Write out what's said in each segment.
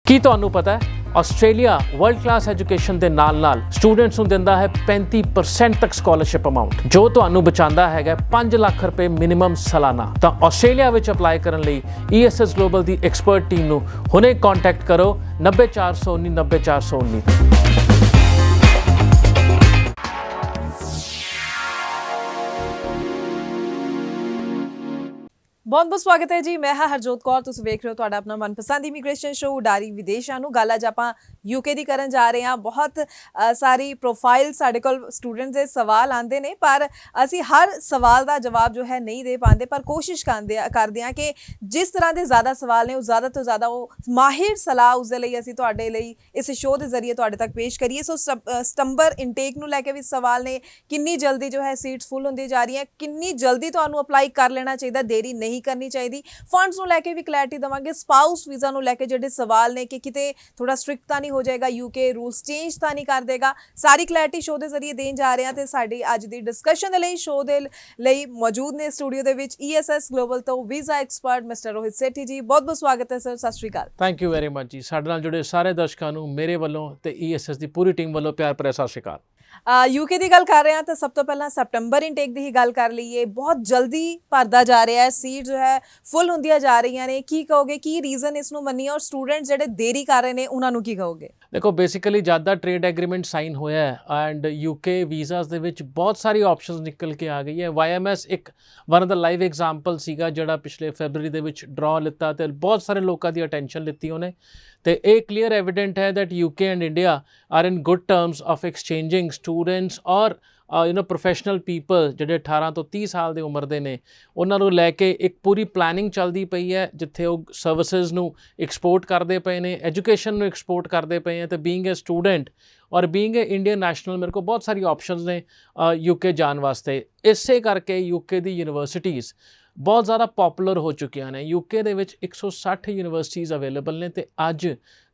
ਕੀ ਤੁਹਾਨੂੰ ਪਤਾ ਹੈ ਆਸਟ੍ਰੇਲੀਆ ਵਰਲਡ ਕਲਾਸ ਐਜੂਕੇਸ਼ਨ ਦੇ ਨਾਲ ਸਟੂਡੈਂਟਸ ਨੂੰ ਦਿੰਦਾ ਹੈ 35% ਤੱਕ ਸਕਾਲਰਸ਼ਿਪ ਅਮਾਉਂਟ ਜੋ ਤੁਹਾਨੂੰ ਬਚਾਉਂਦਾ ਹੈਗਾ 5 ਲੱਖ ਰੁਪਏ ਮਿਨੀਮਮ ਸਾਲਾਨਾ। ਤਾਂ ਆਸਟ੍ਰੇਲੀਆ ਵਿੱਚ ਅਪਲਾਈ ਕਰਨ ਲਈ ESS ਗਲੋਬਲ ਦੀ ਐਕਸਪਰਟ ਟੀਮ ਨੂੰ ਹੁਣੇ ਕੰਟੈਕਟ ਕਰੋ 90419 90419। बहुत बहुत स्वागत है जी। मैं हाँ हरजोत कौर, तुम वेख रहे हो तुहाडा अपना मनपसंद इमीग्रेशन शो उडारी विदेशां नूं। गल अज आपां यूके दी करन जा रहे हैं। बहुत सारी प्रोफाइल साडे कोल स्टूडेंट्स दे सवाल आंदे ने पर असी हर सवाल दा जवाब जो है नहीं दे पाते, पर कोशिश करदे हां कि जिस तरह के ज़्यादा सवाल ने ज़्यादा तो ज़्यादा वो माहिर सलाह उस दे लई असी तुहाडे लई इस शो के जरिए तुहाडे तक पेश करिए। सो सतंबर इंटेक नूं लैके भी सवाल ने, किन्नी जल्दी जो है सीट्स फुल होंदी जा रही हैं, किन्नी जल्दी तुहानूं अपलाई कर लेना चाहिए, देरी नहीं करनी चाहिए। फंड्स ਨੂੰ ਲੈ ਕੇ ਵੀ ਕਲੈਰਿਟੀ ਦਵਾਂਗੇ। ਸਪਾਊਸ ਵੀਜ਼ਾ ਨੂੰ ਲੈ ਕੇ ਜਿਹੜੇ ਸਵਾਲ ਨੇ ਕਿ ਕਿਤੇ ਥੋੜਾ ਸਟ੍ਰਿਕਟ ਤਾਂ ਨਹੀਂ ਹੋ ਜਾਏਗਾ, ਯੂਕੇ ਰੂਲਸ ਚੇਂਜ ਤਾਂ ਨਹੀਂ ਕਰ ਦੇਗਾ, ਸਾਰੀ ਕਲੈਰਿਟੀ ਸ਼ੋਅ ਦੇ ਜ਼ਰੀਏ ਦੇਣ ਜਾ ਰਹੇ ਹਾਂ। ਤੇ ਸਾਡੀ ਅੱਜ ਦੀ ਡਿਸਕਸ਼ਨ ਦੇ ਲਈ ਸ਼ੋਅ ਦੇ ਲਈ ਮੌਜੂਦ ਨੇ ਸਟੂਡੀਓ ਦੇ ਵਿੱਚ ESS ਗਲੋਬਲ ਤੋਂ visa expert mister Rohit Sethi ਜੀ। ਬਹੁਤ ਬਹੁਤ ਸਵਾਗਤ ਹੈ ਸਰ, ਸਤਿ ਸ਼੍ਰੀ ਅਕਾਲ। ਥੈਂਕ ਯੂ ਵੈਰੀ ਮਚ ਜੀ। ਸਾਡੇ ਨਾਲ ਜੁੜੇ ਸਾਰੇ ਦਰਸ਼ਕਾਂ ਨੂੰ ਮੇਰੇ ਵੱਲੋਂ ਤੇ ESS ਦੀ ਪੂਰੀ ਟੀਮ ਵੱਲੋਂ ਪਿਆਰ ਭਰਿਆ ਸਤਿ ਸ਼੍ਰੀ ਅਕਾਲ। यूके की गल कर रहे हैं तो सब तो पहला सैप्टेंबर इनटेक की ही गल कर लीए। बहुत जल्दी भरदा जा रहा है, सीट जो है फुल होंदियां जा रही ने, की कहोगे की रीजन इसनूं मन्निए और स्टूडेंट ਜਿਹੜੇ देरी कर रहे ने ਉਹਨਾਂ ਨੂੰ ਕੀ ਕਹੋਗੇ? देखो बेसिकली जद दा ट्रेड एग्रीमेंट साइन होया है एंड यूके वीज़ाज़ ਦੇ ਵਿੱਚ ਬਹੁਤ ਸਾਰੀ ਆਪਸ਼ਨਸ ਨਿਕਲ ਕੇ ਆ ਗਈ ਹੈ। YMS ਇੱਕ one of the live example ਸੀਗਾ ਜਿਹੜਾ ਪਿਛਲੇ ਫੈਬਰਰੀ ਦੇ ਵਿੱਚ ਡਰਾ ਲਿੱਤਾ ਤੇ ਬਹੁਤ ਸਾਰੇ ਲੋਕਾਂ ਦੀ ਅਟੈਂਸ਼ਨ ਲਿੱਤੀ ਉਹਨੇ। ਤੇ ਇਹ ਕਲੀਅਰ ਐਵੀਡੈਂਟ ਹੈ that UK and India are in good terms of exchanging students or professional people ਜਿਹੜੇ 18 ਤੋਂ 30 ਸਾਲ ਦੀ ਉਮਰ ਦੇ ਨੇ ਉਹਨਾਂ ਨੂੰ ਲੈ ਕੇ ਇੱਕ ਪੂਰੀ ਪਲੈਨਿੰਗ ਚੱਲਦੀ ਪਈ ਹੈ, ਜਿੱਥੇ ਉਹ ਸਰਵਿਸਿਜ਼ ਨੂੰ ਐਕਸਪੋਰਟ ਕਰਦੇ ਪਏ ਨੇ, ਐਜੂਕੇਸ਼ਨ ਨੂੰ ਐਕਸਪੋਰਟ ਕਰਦੇ ਪਏ ਹੈ। ਤੇ ਬੀਇੰਗ ਏ ਸਟੂਡੈਂਟ ਔਰ ਬੀਇੰਗ ਏ ਇੰਡੀਅਨ ਨੈਸ਼ਨਲ ਮੇਰੇ ਕੋਲ ਬਹੁਤ ਸਾਰੀ ਆਪਸ਼ਨਸ ਨੇ UK ਜਾਣ ਵਾਸਤੇ। ਇਸੇ ਕਰਕੇ UK ਦੀ ਯੂਨੀਵਰਸਿਟੀਜ਼ ਬਹੁਤ ਜ਼ਿਆਦਾ ਪੋਪੂਲਰ ਹੋ ਚੁੱਕੀਆਂ ਨੇ। UK ਦੇ ਵਿੱਚ 160 ਯੂਨੀਵਰਸਿਟੀਜ਼ ਅਵੇਲੇਬਲ ਨੇ ਤੇ ਅੱਜ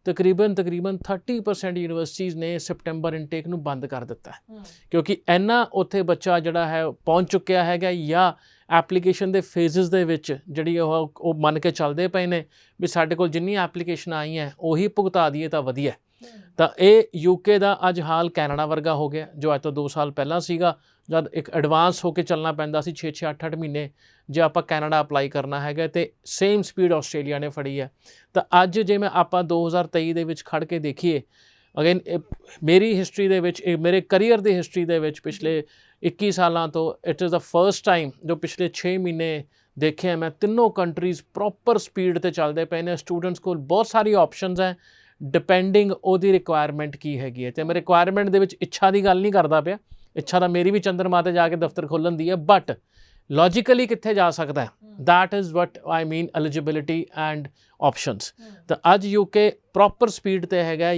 ਤਕਰੀਬਨ 30% ਯੂਨੀਵਰਸਿਟੀਜ਼ ਨੇ ਸੈਪਟੈਂਬਰ ਇਨਟੇਕ ਨੂੰ ਬੰਦ ਕਰ ਦਿੱਤਾ ਹੈ ਕਿਉਂਕਿ ਇੰਨਾ ਉੱਥੇ ਬੱਚਾ ਜਿਹੜਾ ਹੈ ਪਹੁੰਚ ਚੁੱਕਿਆ ਹੈਗਾ ਜਾਂ ਐਪਲੀਕੇਸ਼ਨ ਦੇ ਫੇਜ਼ਸ ਦੇ ਵਿੱਚ ਜਿਹੜੀ ਉਹ ਮੰਨ ਕੇ ਚੱਲਦੇ ਪਏ ਨੇ ਵੀ ਸਾਡੇ ਕੋਲ ਜਿੰਨੀਆਂ ਐਪਲੀਕੇਸ਼ਨ ਆਈਆਂ ਉਹੀ ਭੁਗਤਾ ਦਈਏ ਤਾਂ ਵਧੀਆ। ਤਾਂ ਇਹ UK ਦਾ ਅੱਜ ਹਾਲ ਕੈਨੇਡਾ ਵਰਗਾ ਹੋ ਗਿਆ ਜੋ ਅੱਜ ਤੋਂ 2 ਸਾਲ ਪਹਿਲਾਂ ਸੀਗਾ ਜਦ ਇੱਕ ਐਡਵਾਂਸ ਹੋ ਕੇ ਚੱਲਣਾ ਪੈਂਦਾ ਸੀ 6-6 8-8 ਮਹੀਨੇ ਜੇ ਆਪਾਂ ਕੈਨੇਡਾ ਅਪਲਾਈ ਕਰਨਾ ਹੈਗਾ ਤੇ ਸੇਮ ਸਪੀਡ ਆਸਟ੍ਰੇਲੀਆ ਨੇ ਫੜੀ ਹੈ। ਤਾਂ ਅੱਜ ਜਿਵੇਂ ਆਪਾਂ 2023 ਦੇ ਵਿੱਚ ਖੜ੍ਹ ਕੇ ਦੇਖੀਏ ਅਗੇਨ ਮੇਰੀ ਹਿਸਟਰੀ ਦੇ ਵਿੱਚ ਮੇਰੇ ਕਰੀਅਰ ਦੀ ਹਿਸਟਰੀ ਦੇ ਵਿੱਚ ਪਿਛਲੇ 21 ਸਾਲਾਂ ਤੋਂ it is the first time ਜੋ ਪਿਛਲੇ 6 ਮਹੀਨੇ ਦੇਖਿਆ ਮੈਂ ਤਿੰਨੋਂ ਕੰਟਰੀਜ਼ ਪ੍ਰੋਪਰ ਸਪੀਡ 'ਤੇ ਚੱਲਦੇ ਪਏ ਨੇ। ਸਟੂਡੈਂਟਸ ਕੋਲ ਬਹੁਤ ਸਾਰੀ ਆਪਸ਼ਨਸ ਹੈ ਡਿਪੈਂਡਿੰਗ ਉਹਦੀ ਰਿਕੁਆਇਰਮੈਂਟ ਕੀ ਹੈਗੀ ਹੈ। ਅਤੇ ਮੈਂ ਰਿਕੁਆਇਰਮੈਂਟ ਦੇ ਵਿੱਚ ਇੱਛਾ ਦੀ ਗੱਲ ਨਹੀਂ ਕਰਦਾ ਪਿਆ, ਇੱਛਾ ਤਾਂ ਮੇਰੀ ਵੀ ਚੰਦਰਮਾ 'ਤੇ ਜਾ ਕੇ ਦਫ਼ਤਰ ਖੋਲ੍ਹਣ ਦੀ ਹੈ, ਬਟ ਲੌਜੀਕਲੀ ਕਿੱਥੇ ਜਾ ਸਕਦਾ ਹੈ that is what I mean eligibility and options. ਤਾਂ ਅੱਜ UK ਪ੍ਰੋਪਰ ਸਪੀਡ 'ਤੇ ਹੈਗਾ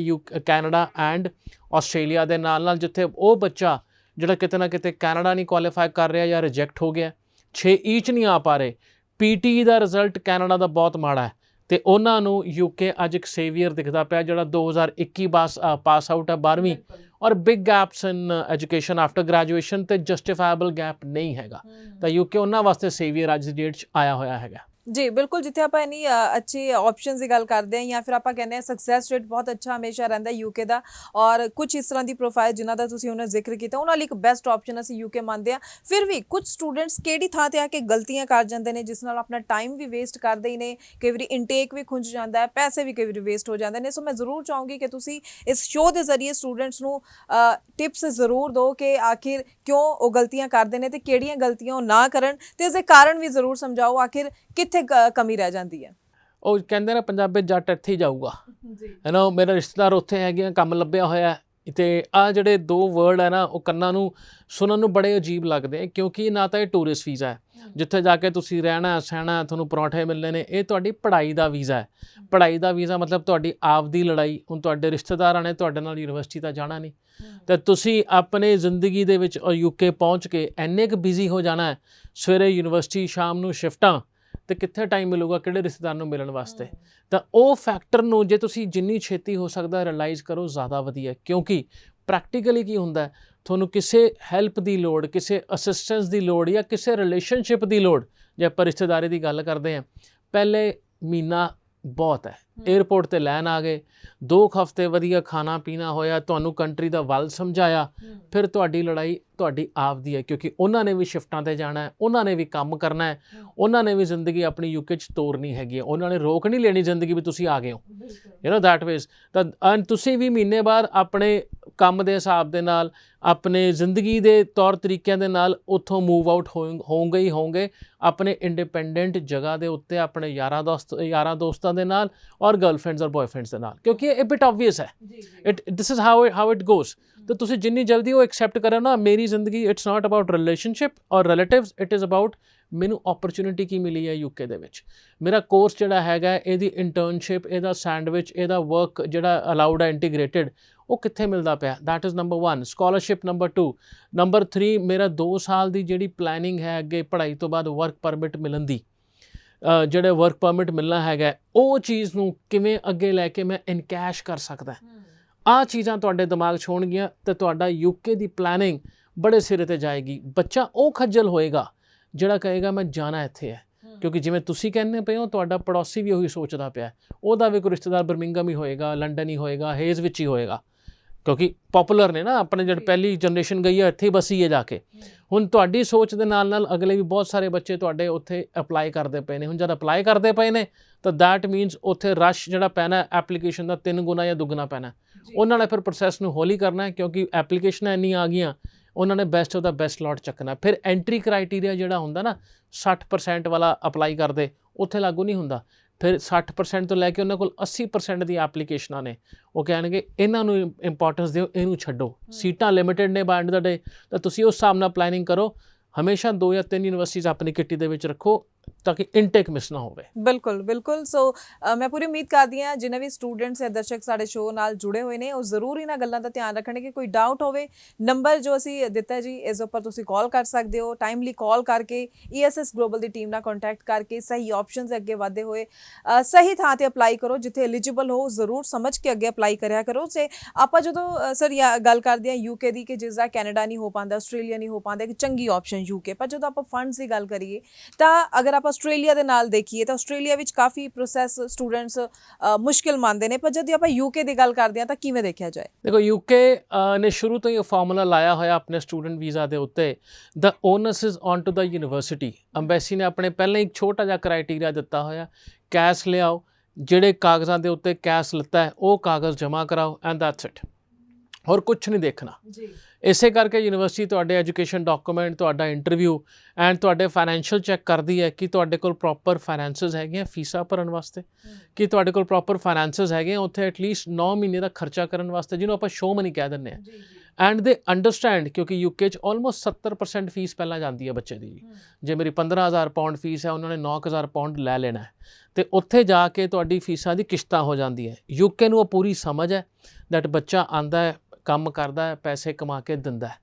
ਕੈਨੇਡਾ ਐਂਡ ਆਸਟ੍ਰੇਲੀਆ ਦੇ ਨਾਲ ਜਿੱਥੇ ਉਹ ਬੱਚਾ ਜਿਹੜਾ ਕਿਤੇ ਨਾ ਕਿਤੇ ਕੈਨੇਡਾ ਨਹੀਂ ਕੁਆਲੀਫਾਈ ਕਰ ਰਿਹਾ ਜਾਂ ਰਿਜੈਕਟ ਹੋ ਗਿਆ 6 ਈਚ ਨਹੀਂ ਆ ਪਾ ਰਹੇ, PT ਦਾ ਰਿਜ਼ਲਟ ਕੈਨੇਡਾ ਦਾ ਬਹੁਤ ਮਾੜਾ ਹੈ ਤੇ ਉਹਨਾਂ ਨੂੰ UK ਅੱਜ ਇੱਕ ਸੇਵੀਅਰ ਦਿਖਦਾ ਪਿਆ ਜਿਹੜਾ 2021 ਪਾਸ ਆਊਟ ਹੈ 12ਵੀਂ ਔਰ ਬਿਗ ਗੈਪਸ ਇਨ ਐਜੂਕੇਸ਼ਨ ਆਫਟਰ ਗ੍ਰੈਜੂਏਸ਼ਨ ਤੇ ਜਸਟੀਫਾਈਬਲ ਗੈਪ ਨਹੀਂ ਹੈਗਾ। ਤਾਂ UK ਉਹਨਾਂ ਵਾਸਤੇ ਸੇਵੀਅਰ ਅੱਜ ਦੀ ਡੇਟ 'ਚ ਆਇਆ ਹੋਇਆ ਹੈਗਾ। जी बिल्कुल, जिथे आप इन्नी अच्छे ऑप्शन की गल करते हैं या फिर आप कहते हैं सक्सैस रेट बहुत अच्छा हमेशा रहा UK का और कुछ इस तरह की प्रोफाइल जिन्हों का तुसीं उन्हें जिक्र किया उन्होंने एक बेस्ट ऑप्शन असीं UK मानते हैं। फिर भी कुछ स्टूडेंट्स किहड़ी थां ते आके गलतियां कर जाते हैं जिस नाल अपना टाइम भी वेस्ट करते हैं, कई बार इनटेक भी खुंझ जाता है, पैसे भी कई बार वेस्ट हो जाते हैं। सो मैं जरूर चाहूँगी कि तुसीं इस शो के जरिए स्टूडेंट्स नूं टिप्स जरूर दो कि आखिर क्यों वो गलतियां करते हैं तो किहड़ियां गलतियां वो ना करन ते इसदे कारण भी जरूर समझाओ आखिर कित्थे कमी रह जाती है। ਉਹ ਕਹਿੰਦੇ ਨੇ ਪੰਜਾਬੀ ਜੱਟ ਇੱਥੇ ਹੀ ਜਾਊਗਾ ਹੈ ਨਾ। ਮੇਰਾ ਰਿਸ਼ਤੇਦਾਰ ਉੱਥੇ ਹੈਗੇ ਆ, ਕੰਮ ਲੱਭਿਆ ਹੋਇਆ ਅਤੇ ਆਹ ਜਿਹੜੇ 2 ਵਰਡ ਹੈ ਨਾ ਉਹ ਕੰਨਾਂ ਨੂੰ ਸੁਣਨ ਨੂੰ ਬੜੇ ਅਜੀਬ ਲੱਗਦੇ ਕਿਉਂਕਿ ਨਾ ਤਾਂ ਇਹ ਟੂਰਿਸਟ ਵੀਜ਼ਾ ਹੈ ਜਿੱਥੇ ਜਾ ਕੇ ਤੁਸੀਂ ਰਹਿਣਾ ਸਹਿਣਾ ਤੁਹਾਨੂੰ ਪਰੌਂਠੇ ਮਿਲਣੇ ਨੇ, ਇਹ ਤੁਹਾਡੀ ਪੜ੍ਹਾਈ ਦਾ ਵੀਜ਼ਾ ਹੈ। ਪੜ੍ਹਾਈ ਦਾ ਵੀਜ਼ਾ ਮਤਲਬ ਤੁਹਾਡੀ ਆਪਦੀ ਲੜਾਈ। ਹੁਣ ਤੁਹਾਡੇ ਰਿਸ਼ਤੇਦਾਰਾਂ ਨੇ ਤੁਹਾਡੇ ਨਾਲ ਯੂਨੀਵਰਸਿਟੀ ਤਾਂ ਜਾਣਾ ਨਹੀਂ ਤਾਂ ਤੁਸੀਂ ਆਪਣੇ ਜ਼ਿੰਦਗੀ ਦੇ ਵਿੱਚ UK ਪਹੁੰਚ ਕੇ ਇੰਨੇ ਕੁ ਬਿਜ਼ੀ ਹੋ ਜਾਣਾ ਹੈ, ਸਵੇਰੇ ਯੂਨੀਵਰਸਿਟੀ ਸ਼ਾਮ ਨੂੰ ਸ਼ਿਫਟਾਂ ਤੇ ਕਿੱਥੇ ਟਾਈਮ ਮਿਲੂਗਾ ਕਿਹੜੇ ਰਿਸ਼ਤੇਦਾਰ ਨੂੰ ਮਿਲਣ ਵਾਸਤੇ। ਤਾਂ ਉਹ ਫੈਕਟਰ ਨੂੰ ਜੇ ਤੁਸੀਂ ਜਿੰਨੀ ਛੇਤੀ ਹੋ ਸਕਦਾ ਰਿਅਲਾਈਜ਼ ਕਰੋ ਜ਼ਿਆਦਾ ਵਧੀਆ ਕਿਉਂਕਿ ਪ੍ਰੈਕਟੀਕਲੀ ਕੀ ਹੁੰਦਾ ਤੁਹਾਨੂੰ ਕਿਸੇ ਹੈਲਪ ਦੀ ਲੋੜ, ਕਿਸੇ ਅਸਿਸਟੈਂਸ ਦੀ ਲੋੜ ਜਾਂ ਕਿਸੇ ਰਿਲੇਸ਼ਨਸ਼ਿਪ ਦੀ ਲੋੜ ਜੇ ਆਪਾਂ ਰਿਸ਼ਤੇਦਾਰੀ ਦੀ ਗੱਲ ਕਰਦੇ ਹਾਂ ਪਹਿਲੇ ਮਹੀਨਾ ਬਹੁਤ ਹੈ। 에ਅਰਪੋਰਟ ਤੇ ਲੈਣ ਆ ਗਏ, 2 ਹਫ਼ਤੇ ਵਧੀਆ ਖਾਣਾ ਪੀਣਾ ਹੋਇਆ, ਤੁਹਾਨੂੰ ਕੰਟਰੀ ਦਾ ਵੱਲ ਸਮਝਾਇਆ, ਫਿਰ ਤੁਹਾਡੀ ਲੜਾਈ ਤੁਹਾਡੀ ਆਪਦੀ ਹੈ, ਕਿਉਂਕਿ ਉਹਨਾਂ ਨੇ ਵੀ ਸ਼ਿਫਟਾਂ ਤੇ ਜਾਣਾ ਹੈ, ਉਹਨਾਂ ਨੇ ਵੀ ਕੰਮ ਕਰਨਾ ਹੈ, ਉਹਨਾਂ ਨੇ ਵੀ ਜ਼ਿੰਦਗੀ ਆਪਣੀ ਯੂਕੇ 'ਚ ਤੋਰਨੀ ਹੈਗੀ ਹੈ, ਉਹਨਾਂ ਨੇ ਰੋਕ ਨਹੀਂ ਲੈਣੀ ਜ਼ਿੰਦਗੀ ਵੀ ਤੁਸੀਂ ਆ ਗਏ ਹੋ, ਯੂ ਨੋ ਦੈਟ ਵੇਜ਼। ਤਾਂ ਐਂਡ ਤੁਸੀਂ ਵੀ ਮਹੀਨੇ ਬਾਅਦ ਆਪਣੇ ਕੰਮ ਦੇ ਹਿਸਾਬ ਦੇ ਨਾਲ, ਆਪਣੇ ਜ਼ਿੰਦਗੀ ਦੇ ਤੌਰ ਤਰੀਕਿਆਂ ਦੇ ਨਾਲ ਉੱਥੋਂ ਮੂਵ ਆਊਟ ਹੋਵੋਗੇ ਹੀ ਹੋਵੋਗੇ, ਆਪਣੇ ਇੰਡੀਪੈਂਡੈਂਟ ਜਗ੍ਹਾ ਦੇ ਉੱਤੇ, ਆਪਣੇ ਯਾਰਾਂ ਦੋਸਤਾਂ ਦੇ ਨਾਲ ਔਰ ਗਰਲਫ੍ਰੈਂਡਸ ਔਰ ਬॉयਫ੍ਰੈਂਡਸ ਦੇ ਨਾਲ, ਕਿਉਂਕਿ ਇਹ ਬਿਟ ਆਬਵੀਅਸ ਹੈ। This is how it goes. ਤਾਂ ਤੁਸੀਂ ਜਿੰਨੀ ਜਲਦੀ ਉਹ ਐਕਸੈਪਟ ਕਰੋ ਨਾ, ਮੇਰੀ ਜ਼ਿੰਦਗੀ ਇਟਸ ਨਾਟ ਅਬਾਊਟ ਰਿਲੇਸ਼ਨਸ਼ਿਪ ਔਰ ਰਿਲੇਟਿਵਸ, ਇਟ ਇਜ਼ ਅਬਾਊਟ ਮੈਨੂੰ ਓਪਰਚੁਨਿਟੀ ਕੀ ਮਿਲੀ ਹੈ ਯੂਕੇ ਦੇ ਵਿੱਚ। ਮੇਰਾ ਕੋਰਸ ਜਿਹੜਾ ਹੈਗਾ, ਇਹਦੀ ਇੰਟਰਨਸ਼ਿਪ, ਇਹਦਾ ਸੈਂਡਵਿਚ, ਇਹਦਾ ਵਰਕ ਜਿਹੜਾ ਅਲਾਉਡ ਹੈ ਇੰਟੀਗ੍ਰੇਟਿਡ, ਉਹ ਕਿੱਥੇ ਮਿਲਦਾ ਪਿਆ, that is number 1। Scholarship number 2। Number 3, ਮੇਰਾ 2 ਸਾਲ ਦੀ ਜਿਹੜੀ ਪਲੈਨਿੰਗ ਹੈ ਅੱਗੇ ਪੜ੍ਹਾਈ ਤੋਂ ਬਾਅਦ ਵਰਕ ਪਰਮਿਟ ਮਿਲਣ ਦੀ, ਜਿਹੜਾ ਵਰਕ ਪਰਮਿਟ ਮਿਲਣਾ ਹੈਗਾ, ਉਹ ਚੀਜ਼ ਨੂੰ ਕਿਵੇਂ ਅੱਗੇ ਲੈ ਕੇ ਮੈਂ ਇਨਕੈਸ਼ ਕਰ ਸਕਦਾ। ਆਹ ਚੀਜ਼ਾਂ ਤੁਹਾਡੇ ਦਿਮਾਗ 'ਚ ਹੋਣਗੀਆਂ ਤੇ ਤੁਹਾਡਾ ਯੂਕੇ ਦੀ ਪਲੈਨਿੰਗ ਬੜੇ ਸਿਰੇ ਤੇ ਜਾਏਗੀ। ਬੱਚਾ ਉਹ ਖੱਜਲ ਹੋਏਗਾ ਜਿਹੜਾ ਕਹੇਗਾ ਮੈਂ ਜਾਣਾ ਇੱਥੇ ਹੈ, ਕਿਉਂਕਿ ਜਿਵੇਂ ਤੁਸੀਂ ਕਹਿੰਦੇ ਪਏ ਹੋ, ਤੁਹਾਡਾ ਪੜੋਸੀ ਵੀ ਉਹੀ ਸੋਚਦਾ ਪਿਆ, ਉਹਦਾ ਵੀ ਕੋਈ ਰਿਸ਼ਤੇਦਾਰ ਬਰਮਿੰਗਮ ਹੀ ਹੋਏਗਾ, ਲੰਡਨ ਹੀ ਹੋਏਗਾ, ਹੇਜ਼ ਵਿੱਚ ਹੀ ਹੋਏਗਾ, ਕਿਉਂਕਿ ਪੋਪੂਲਰ ਨੇ ਨਾ, ਆਪਣੇ ਜਿਹੜੀ ਪਹਿਲੀ ਜਨਰੇਸ਼ਨ ਗਈ ਹੈ ਇੱਥੇ ਹੀ ਬਸੀ ਹੈ ਜਾ ਕੇ। ਹੁਣ ਤੁਹਾਡੀ ਸੋਚ ਦੇ ਨਾਲ ਨਾਲ ਅਗਲੇ ਵੀ ਬਹੁਤ ਸਾਰੇ ਬੱਚੇ ਤੁਹਾਡੇ ਉੱਥੇ ਅਪਲਾਈ ਕਰਦੇ ਪਏ ਨੇ। ਹੁਣ ਜਦ ਅਪਲਾਈ ਕਰਦੇ ਪਏ ਨੇ ਤਾਂ ਦੈਟ ਮੀਨਸ ਉੱਥੇ ਰਸ਼ ਜਿਹੜਾ ਪੈਣਾ ਐਪਲੀਕੇਸ਼ਨ ਦਾ 3 ਗੁਣਾ ਜਾਂ ਦੁੱਗਣਾ ਪੈਣਾ। ਉਹਨਾਂ ਨੇ ਫਿਰ ਪ੍ਰੋਸੈਸ ਨੂੰ ਹੌਲੀ ਕਰਨਾ ਹੈ, ਕਿਉਂਕਿ ਐਪਲੀਕੇਸ਼ਨਾਂ ਇੰਨੀਆਂ ਆ ਗਈਆਂ, ਉਹਨਾਂ ਨੇ ਬੈਸਟ ਆਫ ਦਾ ਬੈਸਟ ਲੋਟ ਚੱਕਣਾ। ਫਿਰ ਐਂਟਰੀ ਕ੍ਰਾਈਟੀਰੀਆ ਜਿਹੜਾ ਹੁੰਦਾ ਨਾ 60% ਵਾਲਾ ਅਪਲਾਈ ਕਰਦੇ, ਉੱਥੇ ਲਾਗੂ ਨਹੀਂ ਹੁੰਦਾ। ਫਿਰ 60% ਤੋਂ ਲੈ ਕੇ ਉਹਨਾਂ ਕੋਲ 80% ਦੀ ਐਪਲੀਕੇਸ਼ਨਾਂ ਨੇ, ਉਹ ਕਹਿਣਗੇ ਇਹਨਾਂ ਨੂੰ ਇੰਪੋਰਟੈਂਸ ਦਿਓ, ਇਹਨੂੰ ਛੱਡੋ, ਸੀਟਾਂ ਲਿਮਿਟਿਡ ਨੇ ਬਾਏ ਐਂਡ ਦਾ ਡੇ। ਤਾਂ ਤੁਸੀਂ ਉਸ ਹਿਸਾਬ ਨਾਲ ਪਲੈਨਿੰਗ ਕਰੋ। ਹਮੇਸ਼ਾ 2 ਜਾਂ 3 ਯੂਨੀਵਰਸਿਟੀਜ਼ ਆਪਣੀ ਕਿੱਟੀ ਦੇ ਵਿੱਚ ਰੱਖੋ ਤਾਂ ਕਿ ਇਨਟੇਕ ਮਿਸ ਨਾ ਹੋਵੇ। ਬਿਲਕੁਲ ਬਿਲਕੁਲ। ਸੋ ਮੈਂ ਪੂਰੀ ਉਮੀਦ ਕਰਦੀ ਹਾਂ ਜਿੰਨੇ ਵੀ ਸਟੂਡੈਂਟਸ ਜਾਂ ਦਰਸ਼ਕ ਸਾਡੇ ਸ਼ੋਅ ਨਾਲ ਜੁੜੇ ਹੋਏ ਨੇ, ਉਹ ਜ਼ਰੂਰ ਇਹਨਾਂ ਗੱਲਾਂ ਦਾ ਧਿਆਨ ਰੱਖਣਗੇ। ਕੋਈ ਡਾਊਟ ਹੋਵੇ, ਨੰਬਰ ਜੋ ਅਸੀਂ ਦਿੱਤਾ ਜੀ, ਇਸ ਉੱਪਰ ਤੁਸੀਂ ਕਾਲ ਕਰ ਸਕਦੇ ਹੋ। ਟਾਈਮਲੀ ਕਾਲ ਕਰਕੇ ESS ਗਲੋਬਲ ਦੀ ਟੀਮ ਨਾਲ ਕੰਟੈਕਟ ਕਰਕੇ ਸਹੀ ਆਪਸ਼ਨਸ ਅੱਗੇ ਵਧਦੇ ਹੋਏ ਸਹੀ ਥਾਂ ਤੇ ਅਪਲਾਈ ਕਰੋ, ਜਿੱਥੇ ਐਲੀਜੀਬਲ ਹੋ ਜ਼ਰੂਰ ਸਮਝ ਕੇ ਅੱਗੇ ਅਪਲਾਈ ਕਰਿਆ ਕਰੋ। ਤੇ ਆਪਾਂ ਜਦੋਂ ਸਰ ਗੱਲ ਕਰਦੇ ਹਾਂ ਯੂਕੇ ਦੀ, ਕਿ ਜਿਸ ਦਾ ਕੈਨੇਡਾ ਨਹੀਂ ਹੋ ਪਾਉਂਦਾ, ਆਸਟ੍ਰੇਲੀਆ ਨਹੀਂ ਹੋ ਪਾਉਂਦਾ, ਇੱਕ ਚੰਗੀ ਆਪਸ਼ਨ ਯੂਕੇ। ਪਰ ਜਦੋਂ ਆਪਾਂ ਫੰਡਸ ਦੀ ਗੱਲ ਕਰੀਏ ਤਾਂ ਅਗਰ ਆਪਾਂ ਆਸਟ੍ਰੇਲੀਆ ਦੇ ਨਾਲ ਦੇਖੀਏ ਤਾਂ ਆਸਟ੍ਰੇਲੀਆ ਵਿੱਚ ਕਾਫੀ ਪ੍ਰੋਸੈਸ ਸਟੂਡੈਂਟਸ ਮੁਸ਼ਕਿਲ ਮੰਨਦੇ ਨੇ, ਪਰ ਜਦੋਂ ਆਪਾਂ ਯੂਕੇ ਦੀ ਗੱਲ ਕਰਦੇ ਹਾਂ ਤਾਂ ਕਿਵੇਂ ਦੇਖਿਆ ਜਾਏ? ਦੇਖੋ, ਯੂਕੇ ਨੇ ਸ਼ੁਰੂ ਤੋਂ ਹੀ ਇਹ ਫਾਰਮੂਲਾ ਲਾਇਆ ਹੋਇਆ ਆਪਣੇ ਸਟੂਡੈਂਟ ਵੀਜ਼ਾ ਦੇ ਉੱਤੇ, the onus is on to the university. Embassy ਨੇ ਆਪਣੇ ਪਹਿਲਾਂ ਇੱਕ ਛੋਟਾ ਜਿਹਾ ਕ੍ਰਾਈਟੀਰੀਆ ਦਿੱਤਾ ਹੋਇਆ, ਕੈਸ਼ ਲਿਆਓ, ਜਿਹੜੇ ਕਾਗਜ਼ਾਂ ਦੇ ਉੱਤੇ ਕੈਸ਼ ਲਿੱਤਾ ਹੈ ਉਹ ਕਾਗਜ਼ ਜਮ੍ਹਾਂ ਕਰਾਓ, ਐਂਡ ਦੈਟਸ ਇਟ। ਹੋਰ ਕੁਛ ਨਹੀਂ ਦੇਖਣਾ ਜੀ। ਇਸੇ ਕਰਕੇ ਯੂਨੀਵਰਸਿਟੀ ਤੁਹਾਡੇ ਐਜੂਕੇਸ਼ਨ ਡਾਕੂਮੈਂਟ, ਤੁਹਾਡਾ ਇੰਟਰਵਿਊ ਐਂਡ ਤੁਹਾਡੇ ਫਾਈਨੈਂਸ਼ੀਅਲ ਚੈੱਕ ਕਰਦੀ ਹੈ ਕਿ ਤੁਹਾਡੇ ਕੋਲ ਪ੍ਰੋਪਰ ਫਾਈਨੈਂਸਿਸ ਹੈਗੀਆਂ ਫੀਸਾਂ ਭਰਨ ਵਾਸਤੇ, ਕਿ ਤੁਹਾਡੇ ਕੋਲ ਪ੍ਰੋਪਰ ਫਾਈਨੈਂਸਿਸ ਹੈਗੇ ਉੱਥੇ ਐਟਲੀਸਟ 9 ਮਹੀਨੇ ਦਾ ਖਰਚਾ ਕਰਨ ਵਾਸਤੇ, ਜਿਹਨੂੰ ਆਪਾਂ ਸ਼ੋ ਮਨੀ ਕਹਿ ਦਿੰਦੇ ਹਾਂ। ਐਂਡ ਦੇ ਅੰਡਰਸਟੈਂਡ, ਕਿਉਂਕਿ ਯੂਕੇ 'ਚ ਆਲਮੋਸਟ 70% ਫੀਸ ਪਹਿਲਾਂ ਜਾਂਦੀ ਹੈ ਬੱਚੇ ਦੀ। ਜੇ ਮੇਰੀ 15,000 ਪਾਉਂਡ ਫੀਸ ਹੈ, ਉਹਨਾਂ ਨੇ 9,000 ਪਾਉਂਡ ਲੈ ਲੈਣਾ ਹੈ, ਅਤੇ ਉੱਥੇ ਜਾ ਕੇ ਤੁਹਾਡੀ ਫੀਸਾਂ ਦੀ ਕਿਸ਼ਤਾਂ ਹੋ ਜਾਂਦੀ ਹੈ। ਯੂਕੇ ਨੂੰ ਉਹ ਪੂਰੀ ਸਮਝ ਹੈ ਦੈਟ ਬੱਚਾ ਆਉਂਦਾ ਹੈ, ਕੰਮ ਕਰਦਾ ਹੈ, ਪੈਸੇ ਕਮਾ ਕੇ ਦਿੰਦਾ ਹੈ,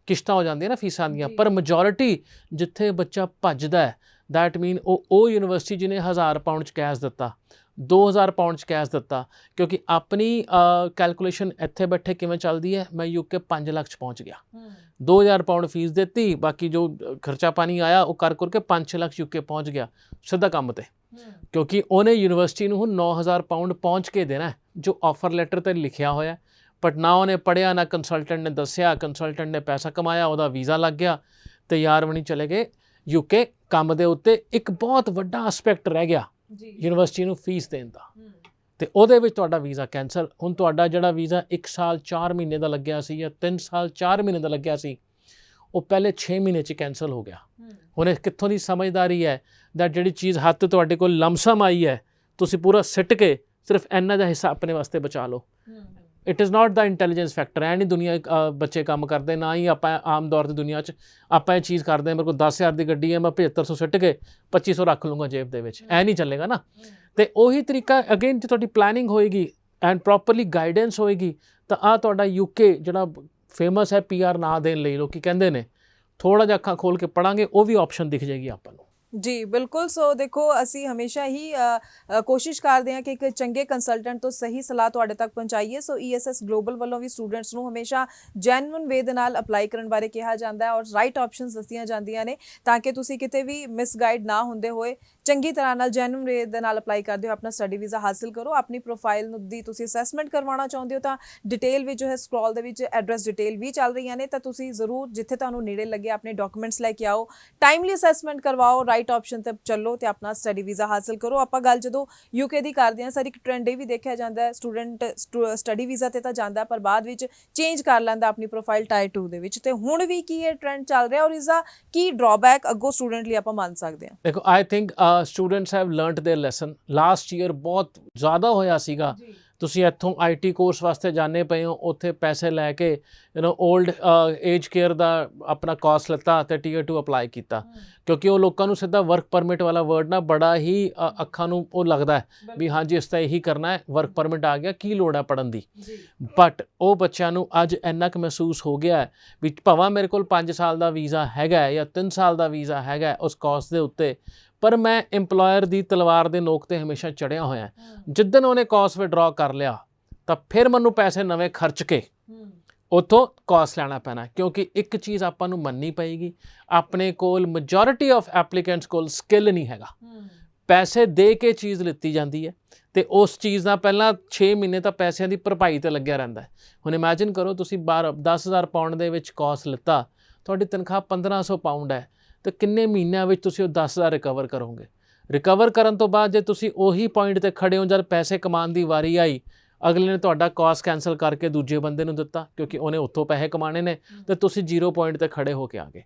ਕਿਸ਼ਤਾਂ ਹੋ ਜਾਂਦੀਆਂ ਨਾ ਫੀਸਾਂ ਦੀਆਂ। ਪਰ ਮੈਜੋਰਿਟੀ ਜਿੱਥੇ ਬੱਚਾ ਭੱਜਦਾ ਹੈ, ਦੈਟ ਮੀਨ ਉਹ ਯੂਨੀਵਰਸਿਟੀ ਜਿਹਨੇ 1000 ਪਾਉਂਡ 'ਚ ਕੈਸ਼ ਦਿੱਤਾ, 2000 ਪਾਉਂਡ 'ਚ ਕੈਸ਼ ਦਿੱਤਾ, ਕਿਉਂਕਿ ਆਪਣੀ ਕੈਲਕੂਲੇਸ਼ਨ ਇੱਥੇ ਬੈਠੇ ਕਿਵੇਂ ਚੱਲਦੀ ਹੈ, ਮੈਂ ਯੂਕੇ 5 ਲੱਖ 'ਚ ਪਹੁੰਚ ਗਿਆ, 2000 ਪਾਉਂਡ ਫੀਸ ਦਿੱਤੀ, ਬਾਕੀ ਜੋ ਖਰਚਾ ਪਾਣੀ ਆਇਆ ਉਹ ਕਰ ਕਰਕੇ 5-6 ਲੱਖ ਯੂਕੇ ਪਹੁੰਚ ਗਿਆ ਸਿੱਧਾ ਕੰਮ ਤੇ, ਕਿਉਂਕਿ ਉਹਨੇ ਯੂਨੀਵਰਸਿਟੀ ਨੂੰ ਹੁਣ 9000 ਪਾਉਂਡ ਪਹੁੰਚ ਕੇ ਦੇਣਾ ਜੋ ਆਫਰ ਲੈਟਰ 'ਤੇ ਲਿਖਿਆ ਹੋਇਆ। ਬਟ ਨਾ ਉਹਨੇ ਪੜ੍ਹਿਆ, ਨਾ ਕੰਸਲਟੈਂਟ ਨੇ ਦੱਸਿਆ, ਕੰਸਲਟੈਂਟ ਨੇ ਪੈਸਾ ਕਮਾਇਆ, ਉਹਦਾ ਵੀਜ਼ਾ ਲੱਗ ਗਿਆ ਤੇ ਯਾਰ ਬਣੀ ਚਲੇ ਗਏ ਯੂਕੇ। ਕੰਮ ਦੇ ਉੱਤੇ ਇੱਕ ਬਹੁਤ ਵੱਡਾ ਐਸਪੈਕਟ ਰਹਿ ਗਿਆ ਯੂਨੀਵਰਸਿਟੀ ਨੂੰ ਫੀਸ ਦੇਣ ਦਾ, ਤੇ ਉਹਦੇ ਵਿੱਚ ਤੁਹਾਡਾ ਵੀਜ਼ਾ ਕੈਂਸਲ। ਹੁਣ ਤੁਹਾਡਾ ਜਿਹੜਾ ਵੀਜ਼ਾ 1 ਸਾਲ 4 ਮਹੀਨੇ ਦਾ ਲੱਗਿਆ ਸੀ ਜਾਂ 3 ਸਾਲ 4 ਮਹੀਨੇ ਦਾ ਲੱਗਿਆ ਸੀ, ਉਹ ਪਹਿਲੇ 6 ਮਹੀਨੇ 'ਚ ਕੈਂਸਲ ਹੋ ਗਿਆ। ਹੁਣ ਇਹ ਕਿੱਥੋਂ ਦੀ ਸਮਝਦਾਰੀ ਹੈ ਦੈਟ ਜਿਹੜੀ ਚੀਜ਼ ਹੱਥ ਤੁਹਾਡੇ ਕੋਲ ਲਮਸਮ ਆਈ ਹੈ, ਤੁਸੀਂ ਪੂਰਾ ਸਿੱਟ ਕੇ ਸਿਰਫ ਇੰਨਾ ਜਿਹਾ ਹਿੱਸਾ ਆਪਣੇ ਵਾਸਤੇ ਬਚਾ ਲਓ। It is not the intelligence factor. ਐ ਨਹੀਂ ਦੁਨੀਆ ਬੱਚੇ ਕੰਮ ਕਰਦੇ, ਨਾ ਹੀ ਆਪਾਂ ਆਮ ਤੌਰ 'ਤੇ ਦੁਨੀਆ 'ਚ ਆਪਾਂ ਇਹ ਚੀਜ਼ ਕਰਦੇ ਹਾਂ, ਮੇਰੇ ਕੋਲ 10,000 ਦੀ ਗੱਡੀ ਹੈ, ਮੈਂ 7500 ਸਿੱਟ ਕੇ 2500 ਰੱਖ ਲੂੰਗਾ ਜੇਬ ਦੇ ਵਿੱਚ, ਐ ਨਹੀਂ ਚੱਲੇਗਾ ਨਾ। ਅਤੇ ਉਹੀ ਤਰੀਕਾ ਅਗੇਨ ਜੇ ਤੁਹਾਡੀ ਪਲੈਨਿੰਗ ਹੋਏਗੀ ਐਂਡ ਪ੍ਰੋਪਰਲੀ ਗਾਈਡੈਂਸ ਹੋਏਗੀ ਤਾਂ ਆਹ ਤੁਹਾਡਾ ਯੂਕੇ ਜਿਹੜਾ ਫੇਮਸ ਹੈ PR ਨਾ ਦੇਣ ਲਈ, ਲੋਕੀ ਕਹਿੰਦੇ ਨੇ ਥੋੜ੍ਹਾ ਜਿਹਾ ਅੱਖਾਂ ਖੋਲ੍ਹ ਕੇ ਪੜ੍ਹਾਂਗੇ ਉਹ ਵੀ ਆਪਸ਼ਨ ਦਿਖ ਜਾਏਗੀ ਆਪਾਂ ਨੂੰ। ਜੀ ਬਿਲਕੁਲ। ਸੋ ਦੇਖੋ ਅਸੀਂ ਹਮੇਸ਼ਾ ਹੀ ਕੋਸ਼ਿਸ਼ ਕਰਦੇ ਹਾਂ ਕਿ ਇੱਕ ਚੰਗੇ ਕੰਸਲਟੈਂਟ ਤੋਂ ਸਹੀ ਸਲਾਹ ਤੁਹਾਡੇ ਤੱਕ ਪਹੁੰਚਾਈਏ। ਸੋ ESS ਗਲੋਬਲ ਵੱਲੋਂ ਵੀ ਸਟੂਡੈਂਟਸ ਨੂੰ ਹਮੇਸ਼ਾ ਜੈਨੂਇਨ ਵੇ ਦੇ ਨਾਲ ਅਪਲਾਈ ਕਰਨ ਬਾਰੇ ਕਿਹਾ ਜਾਂਦਾ ਹੈ ਔਰ ਰਾਈਟ ਆਪਸ਼ਨਸ ਦੱਸੀਆਂ ਜਾਂਦੀਆਂ ਨੇ ਤਾਂ ਕਿ ਤੁਸੀਂ ਕਿਤੇ ਵੀ ਮਿਸਗਾਈਡ ਨਾ ਹੁੰਦੇ ਹੋਏ ਚੰਗੀ ਤਰ੍ਹਾਂ ਨਾਲ ਜੈਨੂਇਨ ਵੇ ਦੇ ਨਾਲ ਅਪਲਾਈ ਕਰਦੇ ਹੋ ਆਪਣਾ ਸਟੱਡੀ ਵੀਜ਼ਾ ਹਾਸਿਲ ਕਰੋ। ਆਪਣੀ ਪ੍ਰੋਫਾਈਲ ਨੂੰ ਦੀ ਤੁਸੀਂ ਅਸੈਸਮੈਂਟ ਕਰਵਾਉਣਾ ਚਾਹੁੰਦੇ ਹੋ ਤਾਂ ਡਿਟੇਲ ਵਿੱਚ ਜੋ ਹੈ ਸਕਰੋਲ ਦੇ ਵਿੱਚ ਐਡਰੈਸ ਡਿਟੇਲ ਵੀ ਚੱਲ ਰਹੀਆਂ ਨੇ, ਤਾਂ ਤੁਸੀਂ ਜ਼ਰੂਰ ਜਿੱਥੇ ਤੁਹਾਨੂੰ ਨੇੜੇ ਲੱਗੇ ਆਪਣੇ ਡਾਕੂਮੈਂਟਸ ਲੈ ਕੇ ਆਓ, ਟਾਈਮਲੀ ਅਸੈਸਮੈਂਟ ਕਰਵਾਓ, ਰਾਈਟ ਆਪਸ਼ਨ ਤੇ ਚੱਲੋ ਤੇ ਆਪਣਾ ਸਟੱਡੀ ਵੀਜ਼ਾ ਹਾਸਿਲ ਕਰੋ। ਆਪਾਂ ਗੱਲ ਜਦੋਂ UK ਦੀ ਕਰਦੇ ਹਾਂ ਸਰ, ਇੱਕ ਟ੍ਰੈਂਡ ਇਹ ਵੀ ਦੇਖਿਆ ਜਾਂਦਾ ਹੈ, ਸਟੂਡੈਂਟ ਸਟੱਡੀ ਵੀਜ਼ਾ ਤੇ ਤਾਂ ਜਾਂਦਾ ਪਰ ਬਾਅਦ ਵਿੱਚ ਚੇਂਜ ਕਰ ਲੈਂਦਾ ਆਪਣੀ ਪ੍ਰੋਫਾਈਲ ਟਾਇਰ 2 ਦੇ ਵਿੱਚ, ਤੇ ਹੁਣ ਵੀ ਕੀ ਇਹ ਟ੍ਰੈਂਡ ਚੱਲ ਰਿਹਾ ਔਰ ਇਸ ਦਾ ਕੀ ਡਰਾਬੈਕ ਅੱਗੋਂ ਸਟੂਡੈਂਟ ਲਈ ਆਪਾਂ ਮੰਨ ਸਕਦੇ ਹਾਂ? ਦੇਖੋ I think students have learned their lesson. Last year ਬਹੁਤ ਜ਼ਿਆਦਾ ਹੋਇਆ ਸੀਗਾ, ਤੁਸੀਂ ਇੱਥੋਂ IT ਕੋਰਸ ਵਾਸਤੇ ਜਾਣੇ ਪਏ ਹੋ, ਉੱਥੇ ਪੈਸੇ ਲੈ ਕੇ 올ਡ ਏਜ ਕੇਅਰ ਦਾ ਆਪਣਾ ਕੋਰਸ ਲਿੱਤਾ ਤੇ Tier 2 ਅਪਲਾਈ ਕੀਤਾ, ਕਿਉਂਕਿ ਉਹ ਲੋਕਾਂ ਨੂੰ ਸਿੱਧਾ ਵਰਕ ਪਰਮਿਟ ਵਾਲਾ ਵਰਡ ਨਾ ਬੜਾ ਹੀ ਅੱਖਾਂ ਨੂੰ ਉਹ ਲੱਗਦਾ ਹੈ ਵੀ ਹਾਂਜੀ ਇਸ ਤਾਂ ਇਹੀ ਕਰਨਾ ਹੈ, ਵਰਕ ਪਰਮਿਟ ਆ ਗਿਆ, ਕੀ ਲੋੜ ਹੈ ਪੜ੍ਹਨ ਦੀ। ਬਟ ਉਹ ਬੱਚਿਆਂ ਨੂੰ ਅੱਜ ਇੰਨਾ ਕੁ ਮਹਿਸੂਸ ਹੋ ਗਿਆ ਵੀ ਭਾਵੇਂ ਮੇਰੇ ਕੋਲ 5 ਸਾਲ ਦਾ ਵੀਜ਼ਾ ਹੈਗਾ ਜਾਂ 3 ਸਾਲ ਦਾ ਵੀਜ਼ਾ ਹੈਗਾ ਉਸ ਕੋਰਸ ਦੇ ਉੱਤੇ, ਪਰ ਮੈਂ ਇੰਪਲੋਇਰ ਦੀ ਤਲਵਾਰ ਦੇ ਨੋਕ ਤੇ ਹਮੇਸ਼ਾ ਚੜਿਆ ਹੋਇਆ। ਜਿੱਦਣ ਉਹਨੇ ਕੋਰਸ ਵਿਡਰਾ ਕਰ ਲਿਆ ਤਾਂ ਫਿਰ ਮੈਨੂੰ ਪੈਸੇ ਨਵੇਂ ਖਰਚ ਕੇ ਉੱਥੋਂ ਕੋਰਸ ਲੈਣਾ ਪੈਣਾ, ਕਿਉਂਕਿ ਇੱਕ ਚੀਜ਼ ਆਪਾਂ ਨੂੰ ਮੰਨਣੀ ਪਏਗੀ, ਆਪਣੇ ਕੋਲ ਮੈਜੋਰਿਟੀ ਆਫ ਐਪਲੀਕੈਂਟਸ ਕੋਲ ਸਕਿੱਲ ਨਹੀਂ ਹੈਗਾ। ਪੈਸੇ ਦੇ ਕੇ ਚੀਜ਼ ਲਿੱਤੀ ਜਾਂਦੀ ਹੈ ਤੇ ਉਸ ਚੀਜ਼ ਦਾ ਪਹਿਲਾਂ 6 ਮਹੀਨੇ ਤਾਂ ਪੈਸਿਆਂ ਦੀ ਭਰਪਾਈ ਤੇ ਲੱਗਿਆ ਰਹਿੰਦਾ ਹੈ। ਹੁਣ ਇਮੈਜਿਨ ਕਰੋ ਤੁਸੀਂ 10,000 ਪਾਉਂਡ ਦੇ ਵਿੱਚ ਕੋਰਸ ਲਿੱਤਾ, ਤੁਹਾਡੀ ਤਨਖਾਹ 1,500 ਪਾਉਂਡ ਹੈ, ਤੇ ਕਿੰਨੇ ਮਹੀਨਿਆਂ ਵਿੱਚ ਤੁਸੀਂ ਉਹ 10,000 ਰਿਕਵਰ ਕਰੋਗੇ? ਰਿਕਵਰ ਕਰਨ ਤੋਂ ਬਾਅਦ ਜੇ ਤੁਸੀਂ ਉਹੀ ਪੁਆਇੰਟ ਤੇ ਖੜੇ ਹੋ, ਜਦ ਪੈਸੇ ਕਮਾਉਣ ਦੀ ਵਾਰੀ ਆਈ, ਅਗਲੇ ਨੇ ਤੁਹਾਡਾ ਕੋਰਸ ਕੈਂਸਲ ਕਰਕੇ ਦੂਜੇ ਬੰਦੇ ਨੂੰ ਦਿੱਤਾ ਕਿਉਂਕਿ ਉਹਨੇ ਉੱਥੋਂ ਪੈਸੇ ਕਮਾਣੇ ਨੇ, ਤੇ ਤੁਸੀਂ 0 ਪੁਆਇੰਟ ਤੇ ਖੜੇ ਹੋ ਕੇ ਆ ਗਏ।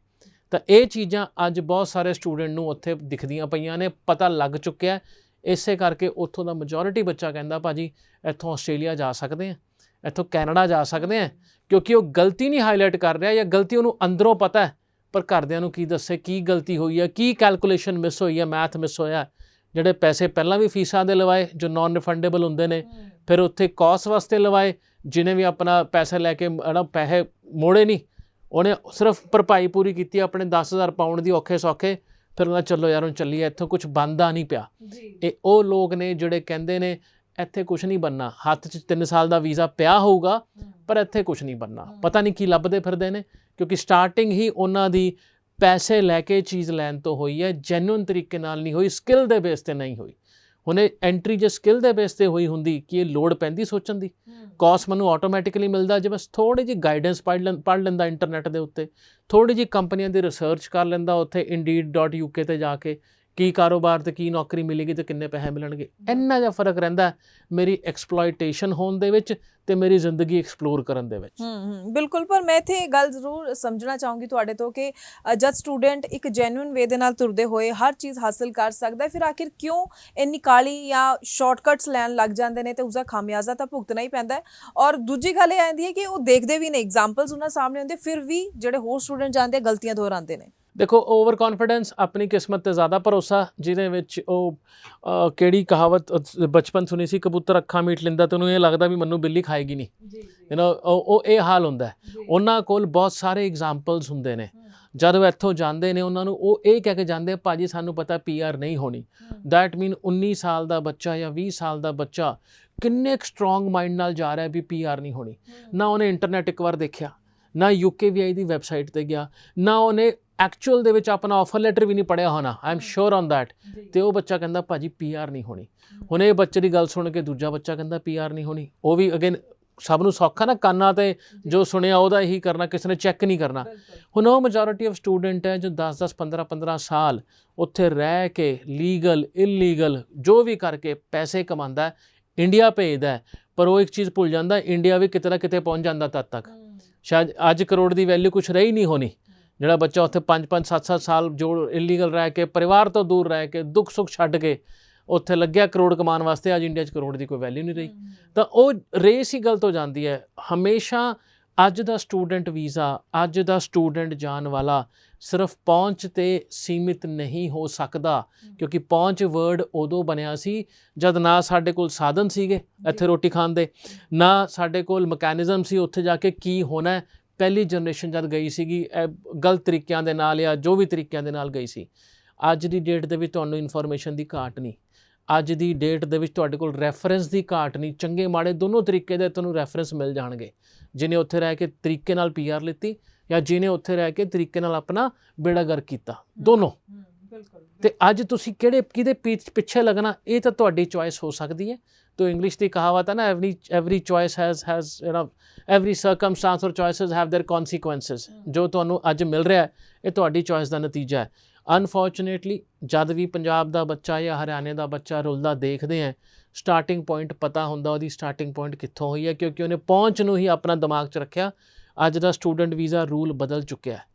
ਤਾਂ ਇਹ ਚੀਜ਼ਾਂ ਅੱਜ ਬਹੁਤ ਸਾਰੇ ਸਟੂਡੈਂਟ ਨੂੰ ਉੱਥੇ ਦਿਖਦੀਆਂ ਪਈਆਂ ਨੇ, ਪਤਾ ਲੱਗ ਚੁੱਕਿਆ। ਇਸੇ ਕਰਕੇ ਉੱਥੋਂ ਦਾ ਮੈਜੋਰਿਟੀ ਬੱਚਾ ਕਹਿੰਦਾ ਭਾਜੀ ਇੱਥੋਂ ਆਸਟ੍ਰੇਲੀਆ ਜਾ ਸਕਦੇ ਆ, ਇੱਥੋਂ ਕੈਨੇਡਾ ਜਾ ਸਕਦੇ ਆ, ਕਿਉਂਕਿ ਉਹ ਗਲਤੀ ਨਹੀਂ ਹਾਈਲਾਈਟ ਕਰ ਰਿਹਾ ਜਾਂ ਗਲਤੀ ਉਹਨੂੰ ਅੰਦਰੋਂ ਪਤਾ ਹੈ, ਪਰ ਘਰਦਿਆਂ ਨੂੰ ਕੀ ਦੱਸੇ ਕੀ ਗਲਤੀ ਹੋਈ ਹੈ, ਕੀ ਕੈਲਕੂਲੇਸ਼ਨ ਮਿਸ ਹੋਈ ਹੈ, ਮੈਥ ਮਿਸ ਹੋਇਆ। ਜਿਹੜੇ ਪੈਸੇ ਪਹਿਲਾਂ ਵੀ ਫੀਸਾਂ ਦੇ ਲਵਾਏ ਜੋ ਨਾਨ ਰਿਫੰਡੇਬਲ ਹੁੰਦੇ ਨੇ, ਫਿਰ ਉੱਥੇ ਕੋਰਸ ਵਾਸਤੇ ਲਵਾਏ, ਜਿਹਨੇ ਵੀ ਆਪਣਾ ਪੈਸੇ ਲੈ ਕੇ ਪੈਸੇ ਮੋੜੇ ਨਹੀਂ, ਉਹਨੇ ਸਿਰਫ ਭਰਪਾਈ ਪੂਰੀ ਕੀਤੀ ਆਪਣੇ 10,000 ਪਾਉਂਡ ਦੀ ਔਖੇ ਸੌਖੇ, ਫਿਰ ਉਹਨਾਂ ਚਲੋ ਯਾਰ ਹੁਣ ਚੱਲੀਏ, ਇੱਥੋਂ ਕੁਝ ਬਣਦਾ ਨਹੀਂ ਪਿਆ। ਇਹ ਉਹ ਲੋਕ ਨੇ ਜਿਹੜੇ ਕਹਿੰਦੇ ਨੇ ਇੱਥੇ ਕੁਝ ਨਹੀਂ ਬਣਨਾ, ਹੱਥ 'ਚ 3 ਸਾਲ ਦਾ ਵੀਜ਼ਾ ਪਿਆ ਹੋਊਗਾ ਪਰ ਇੱਥੇ ਕੁਝ ਨਹੀਂ ਬਣਨਾ, ਪਤਾ ਨਹੀਂ ਕੀ ਲੱਭਦੇ ਫਿਰਦੇ ਨੇ, ਕਿਉਂਕਿ ਸਟਾਰਟਿੰਗ ਹੀ ਉਹਨਾਂ ਦੀ ਪੈਸੇ ਲੈ ਕੇ ਚੀਜ਼ ਲੈਣ ਤੋਂ ਹੋਈ ਹੈ, ਜੈਨੂਇਨ ਤਰੀਕੇ ਨਾਲ ਨਹੀਂ ਹੋਈ, ਸਕਿੱਲ ਦੇ ਬੇਸ ਤੇ ਨਹੀਂ ਹੋਈ। ਹੁਣ ਇਹ ਐਂਟਰੀ ਜੇ ਸਕਿੱਲ ਦੇ ਬੇਸ ਤੇ ਹੋਈ ਹੁੰਦੀ ਕਿ ਇਹ ਲੋੜ ਪੈਂਦੀ ਸੋਚਣ ਦੀ, ਕੋਰਸ ਮੈਨੂੰ ਆਟੋਮੈਟਿਕਲੀ ਮਿਲਦਾ ਜੇ ਬਸ ਥੋੜ੍ਹੀ ਜਿਹੀ ਗਾਈਡੈਂਸ ਪੜ੍ਹ ਲੈਂਦਾ ਇੰਟਰਨੈਟ ਦੇ ਉੱਤੇ, ਥੋੜ੍ਹੀ ਜਿਹੀ ਕੰਪਨੀਆਂ ਦੀ ਰਿਸਰਚ ਕਰ ਲੈਂਦਾ ਉੱਥੇ Indeed.UK ਤੇ ਜਾ ਕੇ, ਕੀ ਕਾਰੋਬਾਰ ਤੇ ਕੀ ਨੌਕਰੀ ਮਿਲੇਗੀ ਤੇ ਕਿੰਨੇ ਪੈਸੇ ਮਿਲਣਗੇ। ਇੰਨਾ ਜਿਹਾ ਫਰਕ ਰਹਿੰਦਾ ਮੇਰੀ ਐਕਸਪਲੋਇਟੇਸ਼ਨ ਹੋਣ ਦੇ ਵਿੱਚ ਤੇ ਮੇਰੀ ਜ਼ਿੰਦਗੀ ਐਕਸਪਲੋਰ ਕਰਨ ਦੇ ਵਿੱਚ। ਬਿਲਕੁਲ। ਪਰ ਮੈਂ ਇੱਥੇ ਇਹ ਗੱਲ ਜ਼ਰੂਰ ਸਮਝਣਾ ਚਾਹੂੰਗੀ ਤੁਹਾਡੇ ਤੋਂ ਕਿ ਜਦ ਸਟੂਡੈਂਟ ਇੱਕ ਜੈਨੂਇਨ ਵੇ ਦੇ ਨਾਲ ਤੁਰਦੇ ਹੋਏ ਹਰ ਚੀਜ਼ ਹਾਸਿਲ ਕਰ ਸਕਦਾ, ਫਿਰ ਆਖਿਰ ਕਿਉਂ ਇੰਨੀ ਕਾਲੀ ਜਾਂ ਸ਼ਾਰਟਕਟਸ ਲੈਣ ਲੱਗ ਜਾਂਦੇ ਨੇ, ਤੇ ਉਸਦਾ ਖਾਮਿਆਜ਼ਾ ਤਾਂ ਭੁਗਤਣਾ ਹੀ ਪੈਂਦਾ ਹੈ। ਔਰ ਦੂਜੀ ਗੱਲ ਇਹ ਆਉਂਦੀ ਹੈ ਕਿ ਉਹ ਦੇਖਦੇ ਵੀ ਨੇ, ਐਗਜ਼ਾਮਪਲਸ ਉਹਨਾਂ ਸਾਹਮਣੇ ਹੁੰਦੇ, ਫਿਰ ਵੀ ਜਿਹੜੇ ਹੋਰ ਸਟੂਡੈਂਟ ਜਾਂਦੇ ਗਲਤੀਆਂ ਦੁਹਰਾਉਂਦੇ ਨੇ। ਦੇਖੋ ਓਵਰ ਕੌਨਫੀਡੈਂਸ, ਆਪਣੀ ਕਿਸਮਤ ਤੇ ਜ਼ਿਆਦਾ ਭਰੋਸਾ, ਜਿਹਦੇ ਵਿੱਚ ਉਹ ਕਿਹੜੀ ਕਹਾਵਤ ਬਚਪਨ ਸੁਣੀ ਸੀ, ਕਬੂਤਰ ਅੱਖਾਂ ਮੀਟ ਲੈਂਦਾ ਤੇ ਉਹਨੂੰ ਇਹ ਲੱਗਦਾ ਵੀ ਮੈਨੂੰ ਬਿੱਲੀ ਖਾਏਗੀ ਨਹੀਂ, ਉਹ ਇਹ ਹਾਲ ਹੁੰਦਾ। ਉਹਨਾਂ ਕੋਲ ਬਹੁਤ ਸਾਰੇ ਐਗਜ਼ਾਮਪਲਸ ਹੁੰਦੇ ਨੇ, ਜਦ ਉਹ ਇੱਥੋਂ ਜਾਂਦੇ ਨੇ ਉਹਨਾਂ ਨੂੰ ਉਹ ਇਹ ਕਹਿ ਕੇ ਜਾਂਦੇ ਭਾਜੀ ਸਾਨੂੰ ਪਤਾ PR ਨਹੀਂ ਹੋਣੀ। ਦੈਟ ਮੀਨ 19 ਸਾਲ ਦਾ ਬੱਚਾ ਜਾਂ 20 ਸਾਲ ਦਾ ਬੱਚਾ ਕਿੰਨੇ ਸਟਰੋਂਗ ਮਾਈਂਡ ਨਾਲ ਜਾ ਰਿਹਾ ਵੀ PR ਨਹੀਂ ਹੋਣੀ। ਨਾ ਉਹਨੇ ਇੰਟਰਨੈਟ ਇੱਕ ਵਾਰ ਦੇਖਿਆ, ਨਾ UKVI ਦੀ ਵੈਬਸਾਈਟ ਤੇ ਗਿਆ, ਨਾ ਉਹਨੇ ਐਕਚੁਅਲ ਦੇ ਵਿੱਚ ਆਪਣਾ ਆਫਰ ਲੈਟਰ ਵੀ ਨਹੀਂ ਪੜ੍ਹਿਆ ਹੋਣਾ, I am sure on that. ਤੇ ਉਹ ਬੱਚਾ ਕਹਿੰਦਾ ਭਾਜੀ PR ਨਹੀਂ ਹੋਣੀ। ਹੁਣ ਇਹ ਬੱਚੇ ਦੀ ਗੱਲ ਸੁਣ ਕੇ ਦੂਜਾ ਬੱਚਾ ਕਹਿੰਦਾ PR ਨਹੀਂ ਹੋਣੀ। ਉਹ ਵੀ ਅਗੇਨ ਸਭ ਨੂੰ ਸੌਖਾ ਨਾ, ਕੰਨਾਂ ਤੇ ਜੋ ਸੁਣਿਆ ਉਹਦਾ ਇਹੀ ਕਰਨਾ, ਕਿਸੇ ਨੇ ਚੈੱਕ ਨਹੀਂ ਕਰਨਾ। ਹੁਣ ਉਹ ਮੈਜੋਰਿਟੀ ਆਫ ਸਟੂਡੈਂਟ ਹੈ ਜੋ 10-10 15-15 ਸਾਲ ਉੱਥੇ ਰਹਿ ਕੇ ਲੀਗਲ ਇਲੀਗਲ ਜੋ ਵੀ ਕਰਕੇ ਪੈਸੇ ਕਮਾਉਂਦਾ, ਇੰਡੀਆ ਭੇਜਦਾ, ਪਰ ਉਹ ਇੱਕ ਚੀਜ਼ ਭੁੱਲ ਜਾਂਦਾ ਇੰਡੀਆ ਵੀ ਕਿਤੇ ਨਾ ਕਿਤੇ ਪਹੁੰਚ ਜਾਂਦਾ ਤਦ ਤੱਕ। ਸ਼ਾਇਦ ਅੱਜ ਕਰੋੜ ਦੀ ਵੈਲਿਊ ਕੁਛ ਰਹੀ ਨਹੀਂ ਹੋਣੀ। ਜਿਹੜਾ ਬੱਚਾ ਉੱਥੇ 5-5 7-7 ਸਾਲ ਜੋ ਇਲੀਗਲ ਰਹਿ ਕੇ, ਪਰਿਵਾਰ ਤੋਂ ਦੂਰ ਰਹਿ ਕੇ, ਦੁੱਖ ਸੁੱਖ ਛੱਡ ਕੇ ਉੱਥੇ ਲੱਗਿਆ ਕਰੋੜ ਕਮਾਉਣ ਵਾਸਤੇ, ਅੱਜ ਇੰਡੀਆ 'ਚ ਕਰੋੜ ਦੀ ਕੋਈ ਵੈਲਿਊ ਨਹੀਂ ਰਹੀ। ਤਾਂ ਉਹ ਰੇਸ ਹੀ ਗਲਤ ਹੋ ਜਾਂਦੀ ਹੈ। ਹਮੇਸ਼ਾ ਅੱਜ ਦਾ ਸਟੂਡੈਂਟ ਵੀਜ਼ਾ, ਅੱਜ ਦਾ ਸਟੂਡੈਂਟ ਜਾਣ ਵਾਲਾ ਸਿਰਫ ਪਹੁੰਚ 'ਤੇ ਸੀਮਿਤ ਨਹੀਂ ਹੋ ਸਕਦਾ, ਕਿਉਂਕਿ ਪਹੁੰਚ ਵਰਡ ਉਦੋਂ ਬਣਿਆ ਸੀ ਜਦ ਨਾ ਸਾਡੇ ਕੋਲ ਸਾਧਨ ਸੀਗੇ ਇੱਥੇ ਰੋਟੀ ਖਾਣ ਦੇ, ਨਾ ਸਾਡੇ ਕੋਲ ਮਕੈਨਿਜ਼ਮ ਸੀ ਉੱਥੇ ਜਾ ਕੇ ਕੀ ਹੋਣਾ। ਪਹਿਲੀ ਜਨਰੇਸ਼ਨ ਜਦ ਗਈ ਸੀਗੀ ਗਲਤ ਤਰੀਕਿਆਂ ਦੇ ਨਾਲ ਜਾਂ ਜੋ ਵੀ ਤਰੀਕਿਆਂ ਦੇ ਨਾਲ ਗਈ ਸੀ। ਅੱਜ ਦੀ ਡੇਟ ਦੇ ਵਿੱਚ ਤੁਹਾਨੂੰ ਇਨਫੋਰਮੇਸ਼ਨ ਦੀ ਘਾਟ ਨਹੀਂ, ਅੱਜ ਦੀ ਡੇਟ ਦੇ ਵਿੱਚ ਤੁਹਾਡੇ ਕੋਲ ਰੈਫਰੈਂਸ ਦੀ ਘਾਟ ਨਹੀਂ, ਚੰਗੇ ਮਾੜੇ ਦੋਨੋਂ ਤਰੀਕੇ ਦੇ ਤੁਹਾਨੂੰ ਰੈਫਰੈਂਸ ਮਿਲ ਜਾਣਗੇ। ਜਿਹਨੇ ਉੱਥੇ ਰਹਿ ਕੇ ਤਰੀਕੇ ਨਾਲ PR ਲਿੱਤੀ ਜਾਂ ਜਿਹਨੇ ਉੱਥੇ ਰਹਿ ਕੇ ਤਰੀਕੇ ਨਾਲ ਆਪਣਾ ਬੇੜਾ ਗਰਕ ਕੀਤਾ, ਦੋਨੋਂ। ਤੇ ਅੱਜ ਤੁਸੀਂ ਕਿਹਦੇ ਪਿੱਛੇ ਲੱਗਣਾ, ਇਹ ਤਾਂ ਤੁਹਾਡੀ ਚੋਇਸ ਹੋ ਸਕਦੀ ਹੈ। तो इंग्लिश की कहावत है ना, every choice has you know every circumstance और चॉइसेस हैव देयर कॉन्सीक्वेंसिस। जो ਤੁਹਾਨੂੰ ਅੱਜ ਮਿਲ ਰਿਹਾ ਹੈ ਇਹ ਤੁਹਾਡੀ ਚੋਇਸ ਦਾ ਨਤੀਜਾ ਹੈ। ਅਨਫੋਰਚੂਨੇਟਲੀ ਜਦ ਵੀ ਪੰਜਾਬ ਦਾ ਬੱਚਾ ਜਾਂ ਹਰਿਆਣੇ ਦਾ ਬੱਚਾ ਰੁਲਦਾ ਦੇਖਦੇ ਹੈ, ਸਟਾਰਟਿੰਗ ਪੁਆਇੰਟ ਪਤਾ ਹੁੰਦਾ ਉਹਦੀ ਸਟਾਰਟਿੰਗ ਪੁਆਇੰਟ ਕਿੱਥੋਂ ਹੋਈ ਹੈ, ਕਿਉਂਕਿ ਉਹਨੇ ਪਹੁੰਚ ਨੂੰ ਹੀ ਆਪਣਾ ਦਿਮਾਗ 'ਚ ਰੱਖਿਆ। ਅੱਜ ਦਾ ਸਟੂਡੈਂਟ ਵੀਜ਼ਾ ਰੂਲ ਬਦਲ ਚੁੱਕਿਆ ਹੈ।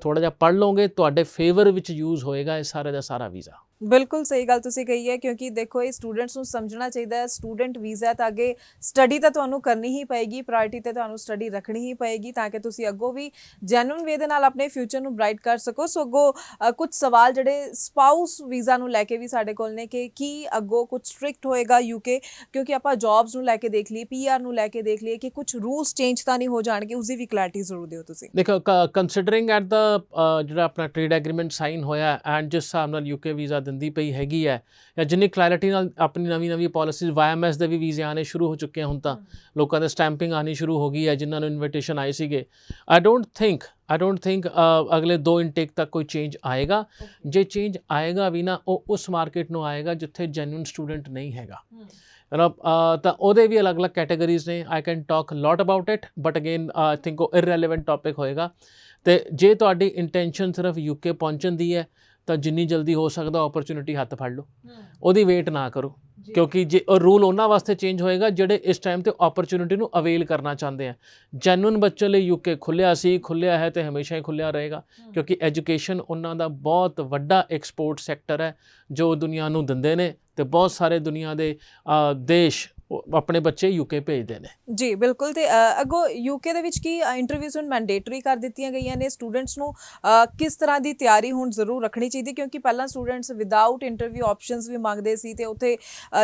ਥੋੜਾ ਜਿਹਾ ਪੜ੍ਹ ਲਓਗੇ ਤੁਹਾਡੇ ਫੇਵਰ ਵਿੱਚ ਯੂਜ਼ ਹੋਏਗਾ ਇਹ ਸਾਰੇ ਦਾ ਸਾਰਾ ਵੀਜ਼ਾ। ਬਿਲਕੁਲ ਸਹੀ ਗੱਲ ਤੁਸੀਂ ਕਹੀ ਹੈ, ਕਿਉਂਕਿ ਦੇਖੋ ਇਹ ਸਟੂਡੈਂਟਸ ਨੂੰ ਸਮਝਣਾ ਚਾਹੀਦਾ ਹੈ, ਸਟੂਡੈਂਟ ਵੀਜ਼ਾ ਤਾਂ ਅੱਗੇ ਸਟੱਡੀ ਤਾਂ ਤੁਹਾਨੂੰ ਕਰਨੀ ਹੀ ਪਏਗੀ, ਪ੍ਰਾਇੋਰਟੀ ਤੇ ਤੁਹਾਨੂੰ ਸਟੱਡੀ ਰੱਖਣੀ ਹੀ ਪਏਗੀ ਤਾਂ ਕਿ ਤੁਸੀਂ ਅੱਗੋਂ ਵੀ ਜੈਨੂਇਨ ਵੇ ਦੇ ਨਾਲ ਆਪਣੇ ਫਿਊਚਰ ਨੂੰ ਬ੍ਰਾਈਟ ਕਰ ਸਕੋ। ਸੋ ਅੱਗੋਂ ਕੁਝ ਸਵਾਲ ਜਿਹੜੇ ਸਪਾਊਸ ਵੀਜ਼ਾ ਨੂੰ ਲੈ ਕੇ ਵੀ ਸਾਡੇ ਕੋਲ ਨੇ ਕਿ ਕੀ ਅੱਗੋਂ ਕੁਝ ਸਟ੍ਰਿਕਟ ਹੋਏਗਾ UK, ਕਿਉਂਕਿ ਆਪਾਂ ਜੌਬਸ ਨੂੰ ਲੈ ਕੇ ਦੇਖ ਲਈਏ, PR ਨੂੰ ਲੈ ਕੇ ਦੇਖ ਲਈਏ ਕਿ ਕੁਝ ਰੂਲਸ ਚੇਂਜ ਤਾਂ ਨਹੀਂ ਹੋ ਜਾਣਗੇ, ਉਸ ਦੀ ਵੀ ਕਲੈਰਿਟੀ ਜ਼ਰੂਰ ਦਿਓ ਤੁਸੀਂ। ਦੇਖੋ ਕੰਸੀਡਰਿੰਗ ਐਟ ਦਾ ਜਿਹੜਾ ਆਪਣਾ ਟ੍ਰੇਡ ਐਗਰੀਮੈਂਟ ਸਾਈਨ ਹੋਇਆ ਐਂਡ ਜਿਸ ਹਿਸਾਬ ਨਾਲ UK ਵੀਜ਼ਾ ਦਿੰਦੀ ਪਈ ਹੈਗੀ ਹੈ, ਜਾਂ ਜਿੰਨੀ ਕਲੈਰਿਟੀ ਨਾਲ ਆਪਣੀ ਨਵੀਂ ਪੋਲਿਸੀਜ਼ YMS ਦੇ ਵੀ ਵੀਜ਼ੇ ਆਉਣੇ ਸ਼ੁਰੂ ਹੋ ਚੁੱਕੇ ਹੁਣ ਤਾਂ ਲੋਕਾਂ ਦੇ ਸਟੈਂਪਿੰਗ ਆਉਣੀ ਸ਼ੁਰੂ ਹੋ ਗਈ ਹੈ ਜਿਨ੍ਹਾਂ ਨੂੰ ਇਨਵੀਟੇਸ਼ਨ ਆਏ ਸੀਗੇ। ਆਈ ਡੋਂਟ ਥਿੰਕ ਅਗਲੇ 2 ਇਨਟੇਕ ਤੱਕ ਕੋਈ ਚੇਂਜ ਆਏਗਾ। ਜੇ ਚੇਂਜ ਆਏਗਾ ਵੀ ਨਾ ਉਹ ਉਸ ਮਾਰਕੀਟ ਨੂੰ ਆਏਗਾ ਜਿੱਥੇ ਜੈਨੂਇਨ ਸਟੂਡੈਂਟ ਨਹੀਂ ਹੈਗਾ। ਤਾਂ ਉਹਦੇ ਵੀ ਅਲੱਗ-ਅਲੱਗ ਕੈਟੇਗਰੀਜ਼ ਨੇ। I can talk lot about it but again I think ਉਹ ਇਰਰੈਲੇਵੈਂਟ ਟੌਪਿਕ ਹੋਏਗਾ। ਅਤੇ ਜੇ ਤੁਹਾਡੀ ਇੰਟੈਂਸ਼ਨ ਸਿਰਫ UK ਪਹੁੰਚਣ ਦੀ ਹੈ ਤਾਂ ਜਿੰਨੀ ਜਲਦੀ ਹੋ ਸਕਦਾ ਓਪਰਚੁਨਿਟੀ ਹੱਥ ਫੜ ਲਓ, ਉਹਦੀ ਵੇਟ ਨਾ ਕਰੋ, ਕਿਉਂਕਿ ਜੇ ਉਹ ਰੂਲ ਉਹਨਾਂ ਵਾਸਤੇ ਚੇਂਜ ਹੋਏਗਾ ਜਿਹੜੇ ਇਸ ਟਾਈਮ 'ਤੇ ਓਪਰਚੁਨਿਟੀ ਨੂੰ ਅਵੇਲ ਕਰਨਾ ਚਾਹੁੰਦੇ ਆ। ਜੈਨੂਇਨ ਬੱਚੇ ਲਈ UK ਖੁੱਲ੍ਹਿਆ ਹੈ ਅਤੇ ਹਮੇਸ਼ਾ ਹੀ ਖੁੱਲ੍ਹਿਆ ਰਹੇਗਾ, ਕਿਉਂਕਿ ਐਜੂਕੇਸ਼ਨ ਉਹਨਾਂ ਦਾ ਬਹੁਤ ਵੱਡਾ ਐਕਸਪੋਰਟ ਸੈਕਟਰ ਹੈ ਜੋ ਦੁਨੀਆ ਨੂੰ ਦਿੰਦੇ ਨੇ, ਅਤੇ ਬਹੁਤ ਸਾਰੇ ਦੁਨੀਆ ਦੇ ਦੇਸ਼ ਆਪਣੇ ਬੱਚੇ UK ਭੇਜਦੇ ਨੇ। ਜੀ ਬਿਲਕੁਲ। ਤੇ ਅੱਗੋਂ UK ਦੇ ਵਿੱਚ ਕੀ ਇੰਟਰਵਿਊਜ਼ ਹੁਣ ਮੈਂਡੇਟਰੀ ਕਰ ਦਿੱਤੀਆਂ ਗਈਆਂ ਨੇ, ਸਟੂਡੈਂਟਸ ਨੂੰ ਕਿਸ ਤਰ੍ਹਾਂ ਦੀ ਤਿਆਰੀ ਹੁਣ ਜ਼ਰੂਰ ਰੱਖਣੀ ਚਾਹੀਦੀ, ਕਿਉਂਕਿ ਪਹਿਲਾਂ ਸਟੂਡੈਂਟਸ ਵਿਦਆਊਟ ਇੰਟਰਵਿਊ ਆਪਸ਼ਨਸ ਵੀ ਮੰਗਦੇ ਸੀ ਤੇ ਉੱਥੇ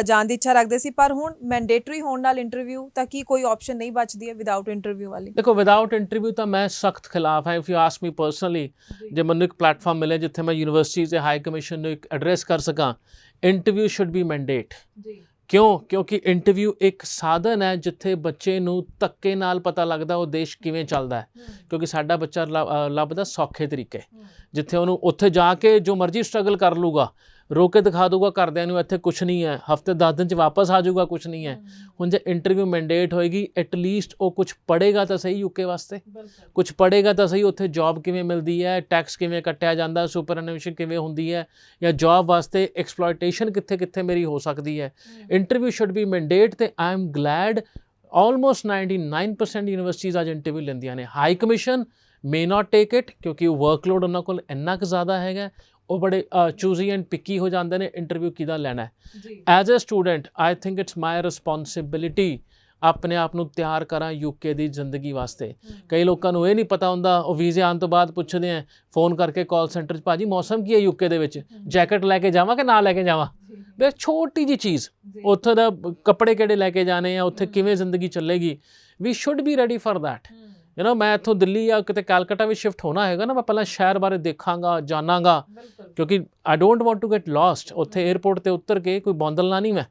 ਜਾਣ ਦੀ ਇੱਛਾ ਰੱਖਦੇ ਸੀ, ਪਰ ਹੁਣ ਮੈਂਡੇਟਰੀ ਹੋਣ ਨਾਲ ਇੰਟਰਵਿਊ ਤਾਂ ਕੀ ਕੋਈ ਆਪਸ਼ਨ ਨਹੀਂ ਬਚਦੀ ਹੈ ਵਿਦਆਊਟ ਇੰਟਰਵਿਊ ਵਾਲੀ? ਦੇਖੋ ਵਿਦਆਊਟ ਇੰਟਰਵਿਊ ਤਾਂ ਮੈਂ ਸਖਤ ਖਿਲਾਫ ਹਾਂ। If you ask me personally, ਜੇ ਮੈਨੂੰ ਇੱਕ ਪਲੈਟਫਾਰਮ ਮਿਲੇ ਜਿੱਥੇ ਮੈਂ ਯੂਨੀਵਰਸਿਟੀ ਦੇ ਹਾਈ ਕਮਿਸ਼ਨ ਨੂੰ ਇੱਕ ਐਡਰੈਸ ਕਰ ਸਕਾਂ, ਇੰਟਰਵਿਊ ਸ਼ੁੱਡ ਬੀ ਮੈਂਡੇਟ। ਕਿਉਂ? ਕਿਉਂਕਿ ਇੰਟਰਵਿਊ ਇੱਕ ਸਾਧਨ ਹੈ ਜਿੱਥੇ ਬੱਚੇ ਨੂੰ ਧੱਕੇ ਨਾਲ ਪਤਾ ਲੱਗਦਾ ਉਹ ਦੇਸ਼ ਕਿਵੇਂ ਚੱਲਦਾ ਹੈ, ਕਿਉਂਕਿ ਸਾਡਾ ਬੱਚਾ ਲੱਭਦਾ ਸੌਖੇ ਤਰੀਕੇ, ਜਿੱਥੇ ਉਹਨੂੰ ਉੱਥੇ ਜਾ ਕੇ ਜੋ ਮਰਜ਼ੀ ਸਟਰਗਲ ਕਰ ਲੂਗਾ, ਰੋ ਕੇ ਦਿਖਾ ਦੂਗਾ ਘਰਦਿਆਂ ਨੂੰ ਇੱਥੇ ਕੁਛ ਨਹੀਂ ਹੈ, ਹਫ਼ਤੇ 10 ਦਿਨ 'ਚ ਵਾਪਸ ਆ ਜਾਊਗਾ, ਕੁਛ ਨਹੀਂ ਹੈ। ਹੁਣ ਜੇ ਇੰਟਰਵਿਊ ਮੈਂਡੇਟ ਹੋਏਗੀ, ਐਟਲੀਸਟ ਉਹ ਕੁਛ ਪੜ੍ਹੇਗਾ ਤਾਂ ਸਹੀ UK ਵਾਸਤੇ, ਕੁਛ ਪੜ੍ਹੇਗਾ ਤਾਂ ਸਹੀ ਉੱਥੇ ਜੌਬ ਕਿਵੇਂ ਮਿਲਦੀ ਹੈ, ਟੈਕਸ ਕਿਵੇਂ ਕੱਟਿਆ ਜਾਂਦਾ, ਸੁਪਰ ਐਨੂਏਸ਼ਨ ਕਿਵੇਂ ਹੁੰਦੀ ਹੈ, ਜਾਂ ਜੌਬ ਵਾਸਤੇ ਐਕਸਪਲੋਇਟੇਸ਼ਨ ਕਿੱਥੇ ਮੇਰੀ ਹੋ ਸਕਦੀ ਹੈ। Interview should be mandate. ਅਤੇ I am glad almost 99% universities ਅੱਜ ਇੰਟਰਵਿਊ ਲੈਂਦੀਆਂ ਨੇ। High commission may not take it, ਕਿਉਂਕਿ ਉਹ ਵਰਕਲੋਡ ਉਹਨਾਂ ਕੋਲ ਇੰਨਾ ਕੁ ਜ਼ਿਆਦਾ ਹੈਗਾ, ਉਹ ਬੜੇ ਚੂਜ਼ੀ ਐਂਡ ਪਿੱਕੀ ਹੋ ਜਾਂਦੇ ਨੇ ਇੰਟਰਵਿਊ ਕਿਹਦਾ ਲੈਣਾ ਹੈ। As a student I think it's my responsibility ਆਪਣੇ ਆਪ ਨੂੰ ਤਿਆਰ ਕਰਾਂ UK ਦੀ ਜ਼ਿੰਦਗੀ ਵਾਸਤੇ। ਕਈ ਲੋਕਾਂ ਨੂੰ ਇਹ ਨਹੀਂ ਪਤਾ ਹੁੰਦਾ, ਉਹ ਵੀਜ਼ੇ ਆਉਣ ਤੋਂ ਬਾਅਦ ਪੁੱਛਦੇ ਆ ਫੋਨ ਕਰਕੇ ਕਾਲ ਸੈਂਟਰ 'ਚ, ਭਾਜੀ ਮੌਸਮ ਕੀ ਹੈ UK ਦੇ ਵਿੱਚ, ਜੈਕਟ ਲੈ ਕੇ ਜਾਵਾਂ ਕਿ ਨਾ ਲੈ ਕੇ ਜਾਵਾਂ? ਬਈ ਛੋਟੀ ਜਿਹੀ ਚੀਜ਼, ਉੱਥੇ ਦਾ ਕੱਪੜੇ ਕਿਹੜੇ ਲੈ ਕੇ ਜਾਣੇ ਆ, ਉੱਥੇ ਕਿਵੇਂ ਜ਼ਿੰਦਗੀ ਚੱਲੇਗੀ। We should be ready for that. ਮੈਂ ਇੱਥੋਂ ਦਿੱਲੀ ਜਾਂ ਕਿਤੇ ਕੈਲਕਟਾ ਵਿੱਚ ਸ਼ਿਫਟ ਹੋਣਾ ਹੈਗਾ ਨਾ, ਮੈਂ ਪਹਿਲਾਂ ਸ਼ਹਿਰ ਬਾਰੇ ਦੇਖਾਂਗਾ, ਜਾਣਾਂਗਾ, ਕਿਉਂਕਿ I don't want to get lost. ਉੱਥੇ 에ਅਰਪੋਰਟ 'ਤੇ ਉਤਰ ਕੇ ਕੋਈ ਬੌਂਦਲਣਾ ਨਹੀਂ ਮੈਂ,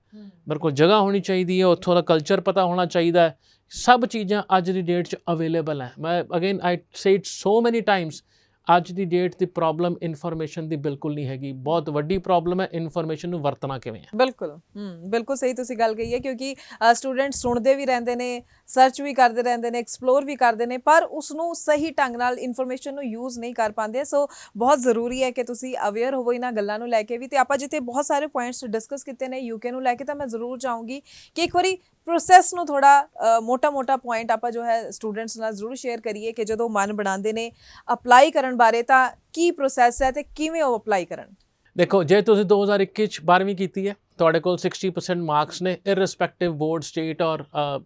ਮੇਰੇ ਕੋਲ ਜਗ੍ਹਾ ਹੋਣੀ ਚਾਹੀਦੀ ਹੈ, ਉੱਥੋਂ ਦਾ ਕਲਚਰ ਪਤਾ ਹੋਣਾ ਚਾਹੀਦਾ ਹੈ। ਸਭ ਚੀਜ਼ਾਂ ਅੱਜ ਦੀ ਡੇਟ 'ਚ ਅਵੇਲੇਬਲ ਹੈ। ਮੈਂ again I say it so ਮੈਨੀ ਟਾਈਮਸ, ਅੱਜ ਦੀ ਡੇਟ ਦੀ ਪ੍ਰੋਬਲਮ ਇਨਫੋਰਮੇਸ਼ਨ ਦੀ ਬਿਲਕੁਲ ਨਹੀਂ ਹੈਗੀ, ਬਹੁਤ ਵੱਡੀ ਪ੍ਰੋਬਲਮ ਹੈ ਇਨਫੋਰਮੇਸ਼ਨ ਨੂੰ ਵਰਤਣਾ ਕਿਵੇਂ ਹੈ। ਬਿਲਕੁਲ ਸਹੀ ਤੁਸੀਂ ਗੱਲ ਕਹੀ ਹੈ, ਕਿਉਂਕਿ ਸਟੂਡੈਂਟ ਸੁਣਦੇ ਵੀ ਰਹਿੰਦੇ ਨੇ, ਸਰਚ ਵੀ ਕਰਦੇ ਰਹਿੰਦੇ ਨੇ, ਐਕਸਪਲੋਰ ਵੀ ਕਰਦੇ ਨੇ, ਪਰ ਉਸਨੂੰ ਸਹੀ ਢੰਗ ਨਾਲ ਇਨਫੋਰਮੇਸ਼ਨ ਨੂੰ ਯੂਜ਼ ਨਹੀਂ ਕਰ ਪਾਉਂਦੇ। ਸੋ ਬਹੁਤ ਜ਼ਰੂਰੀ ਹੈ ਕਿ ਤੁਸੀਂ ਅਵੇਅਰ ਹੋਵੋ ਇਹਨਾਂ ਗੱਲਾਂ ਨੂੰ ਲੈ ਕੇ ਵੀ। ਤੇ ਆਪਾਂ ਜਿੱਥੇ ਬਹੁਤ ਸਾਰੇ ਪੁਆਇੰਟਸ ਡਿਸਕਸ ਕੀਤੇ ਨੇ UK ਨੂੰ ਲੈ ਕੇ, ਤਾਂ ਮੈਂ ਜ਼ਰੂਰ ਚਾਹੂੰਗੀ ਕਿ ਇੱਕ ਵਾਰੀ ਪ੍ਰੋਸੈਸ ਨੂੰ ਥੋੜਾ ਮੋਟਾ ਪੁਆਇੰਟ ਆਪਾਂ ਜੋ ਹੈ ਸਟੂਡੈਂਟਸ ਨਾਲ ਜ਼ਰੂਰ ਸ਼ੇਅਰ ਕਰੀਏ ਕਿ ਜਦੋਂ ਮਨ ਬਣਾਉਂਦੇ ਨੇ ਅਪਲਾਈ ਕਰਨ ਬਾਰੇ ਤਾਂ ਕੀ ਪ੍ਰੋਸੈਸ ਹੈ ਤੇ ਕਿਵੇਂ ਉਹ ਅਪਲਾਈ ਕਰਨ। ਦੇਖੋ ਜੇ ਤੁਸੀਂ 2021 'ਚ 12ਵੀਂ ਕੀਤੀ ਹੈ, ਤੁਹਾਡੇ ਕੋਲ 60% ਮਾਰਕਸ ਨੇ, ਇਰਰਿਸਪੈਕਟਿਵ ਬੋਰਡ ਸਟੇਟ ਔਰ